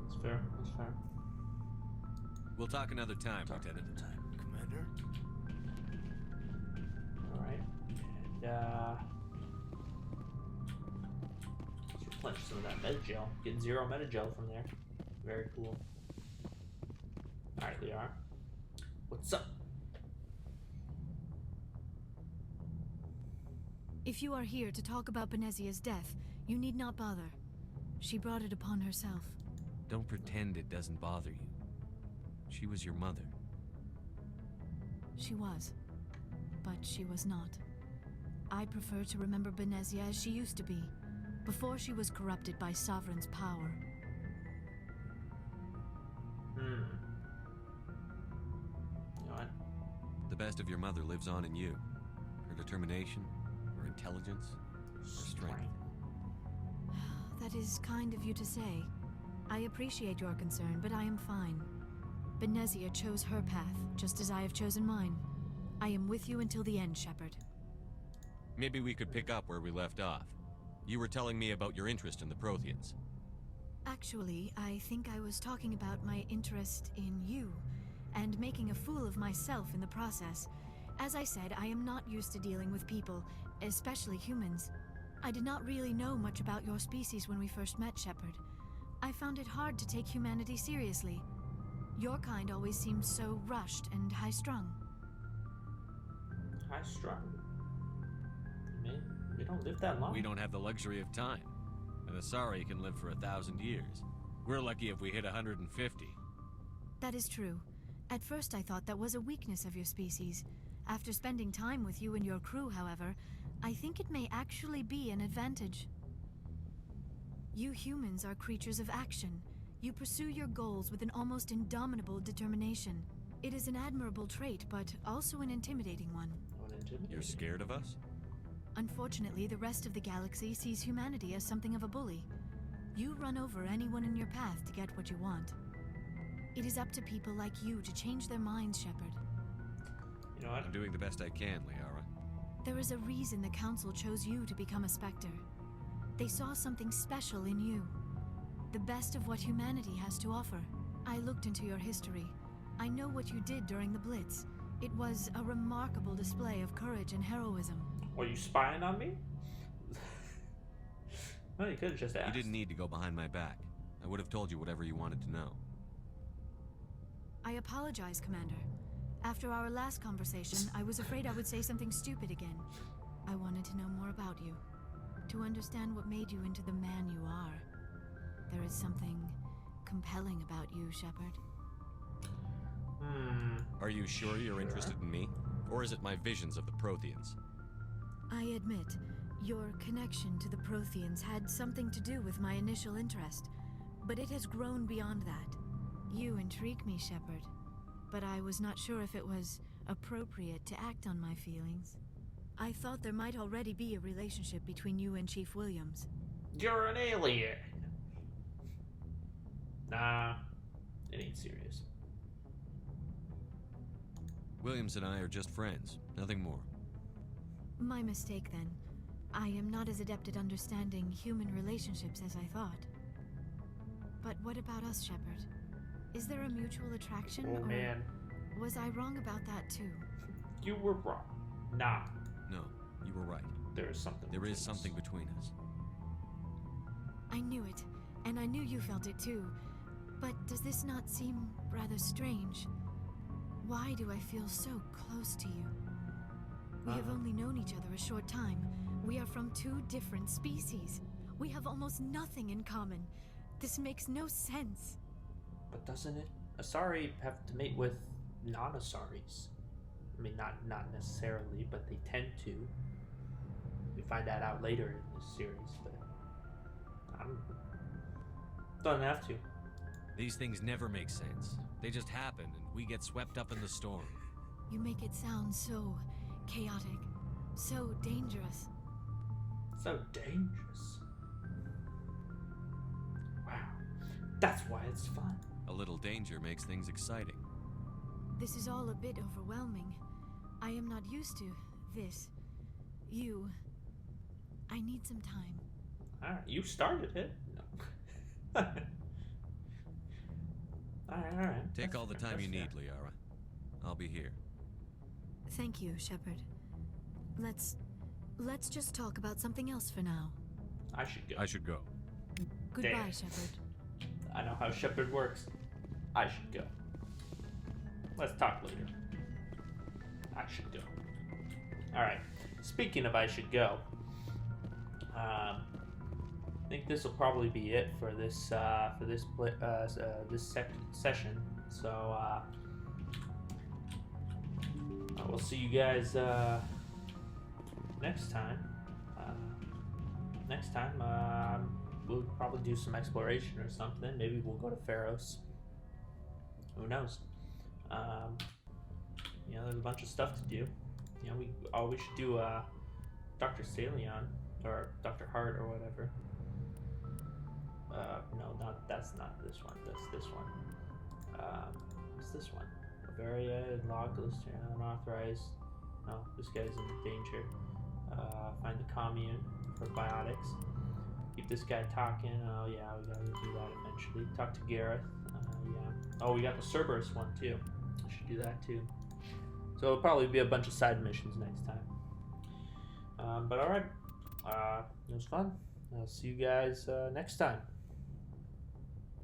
[SPEAKER 1] That's fair. That's fair.
[SPEAKER 3] We'll talk another time, Lieutenant.
[SPEAKER 12] Commander?
[SPEAKER 1] Alright. And, let's replenish some of that metagel. Getting 0 metagel from there. Very cool. Alright, Liara. What's up?
[SPEAKER 10] If you are here to talk about Benezia's death, you need not bother. She brought it upon herself.
[SPEAKER 3] Don't pretend it doesn't bother you. She was your mother.
[SPEAKER 10] She was. But she was not. I prefer to remember Benezia as she used to be, before she was corrupted by Sovereign's power.
[SPEAKER 1] What?
[SPEAKER 3] The best of your mother lives on in you. Her determination, her intelligence, her strength.
[SPEAKER 10] That is kind of you to say. I appreciate your concern, but I am fine. Benezia chose her path, just as I have chosen mine. I am with you until the end, Shepard.
[SPEAKER 3] Maybe we could pick up where we left off. You were telling me about your interest in the Protheans.
[SPEAKER 10] Actually, I think I was talking about my interest in you, and making a fool of myself in the process. As I said, I am not used to dealing with people, especially humans. I did not really know much about your species when we first met, Shepard. I found it hard to take humanity seriously. Your kind always seemed so rushed and high-strung.
[SPEAKER 1] High-strung? I mean, we don't live that long.
[SPEAKER 3] We don't have the luxury of time. An Asari can live for 1,000 years. We're lucky if we hit 150.
[SPEAKER 10] That is true. At first I thought that was a weakness of your species. After spending time with you and your crew, however, I think it may actually be an advantage. You humans are creatures of action. You pursue your goals with an almost indomitable determination. It is an admirable trait, but also an intimidating one.
[SPEAKER 1] intimidating.
[SPEAKER 3] You're scared of us?
[SPEAKER 10] Unfortunately, the rest of the galaxy sees humanity as something of a bully. You run over anyone in your path to get what you want. It is up to people like you to change their minds, Shepard.
[SPEAKER 1] You know what?
[SPEAKER 3] I'm doing the best I can, Liara.
[SPEAKER 10] There is a reason the Council chose you to become a Spectre. They saw something special in you. The best of what humanity has to offer. I looked into your history. I know what you did during the Blitz. It was a remarkable display of courage and heroism.
[SPEAKER 1] Were you spying on me? Well, you could have just asked.
[SPEAKER 3] You didn't need to go behind my back. I would have told you whatever you wanted to know.
[SPEAKER 10] I apologize, Commander. After our last conversation, I was afraid I would say something stupid again. I wanted to know more about you. To understand what made you into the man you are. There is something compelling about you, Shepard.
[SPEAKER 3] Are you sure you're interested in me? Or is it my visions of the Protheans?
[SPEAKER 10] I admit, your connection to the Protheans had something to do with my initial interest, but it has grown beyond that. You intrigue me, Shepard, but I was not sure if it was appropriate to act on my feelings. I thought there might already be a relationship between you and Chief Williams.
[SPEAKER 1] You're an alien! Nah, it ain't serious.
[SPEAKER 3] Williams and I are just friends, nothing more.
[SPEAKER 10] My mistake, then. I am not as adept at understanding human relationships as I thought. But what about us, Shepard? Is there a mutual attraction,
[SPEAKER 1] or man.
[SPEAKER 10] Was I wrong about that, too?
[SPEAKER 1] You were wrong. Nah.
[SPEAKER 3] No, you were right.
[SPEAKER 1] There is something
[SPEAKER 3] between us.
[SPEAKER 10] I knew it, and I knew you felt it, too. But does this not seem rather strange? Why do I feel so close to you? We have only known each other a short time. We are from two different species. We have almost nothing in common. This makes no sense.
[SPEAKER 1] But doesn't it? Asari have to mate with non-Asaris. I mean, not necessarily, but they tend to. We find that out later in this series, but doesn't have to.
[SPEAKER 3] These things never make sense. They just happen, and we get swept up in the storm.
[SPEAKER 10] You make it sound so chaotic, so dangerous.
[SPEAKER 1] So dangerous. Wow. That's why it's fun.
[SPEAKER 3] A little danger makes things exciting.
[SPEAKER 10] This is all a bit overwhelming. I am not used to this. You. I need some time.
[SPEAKER 1] Alright, you started it. No. Alright.
[SPEAKER 3] Take all the time you need, Liara. I'll be here.
[SPEAKER 10] Thank you, Shepard. Let's just talk about something else for now.
[SPEAKER 1] I should go.
[SPEAKER 3] I should go.
[SPEAKER 10] Goodbye,
[SPEAKER 1] Damn.
[SPEAKER 10] Shepard.
[SPEAKER 1] I know how Shepard works. I should go. Let's talk later. I should go. Alright. Speaking of I should go, I think this will probably be it for this session. So we'll see you guys next time. We'll probably do some exploration or something. Maybe we'll go to Pharos. Who knows? There's a bunch of stuff to do. We should do Dr. Salion or Dr. Hart or whatever. No, that's not this one. That's this one. What's this one? Bavaria, log list, unauthorized. No, this guy's in danger. Find the commune for biotics. Keep this guy talking. Oh yeah, we gotta do that eventually. Talk to Gareth. Yeah. Oh, we got the Cerberus one too. I should do that too. So it'll probably be a bunch of side missions next time. But alright. It was fun. I'll see you guys next time.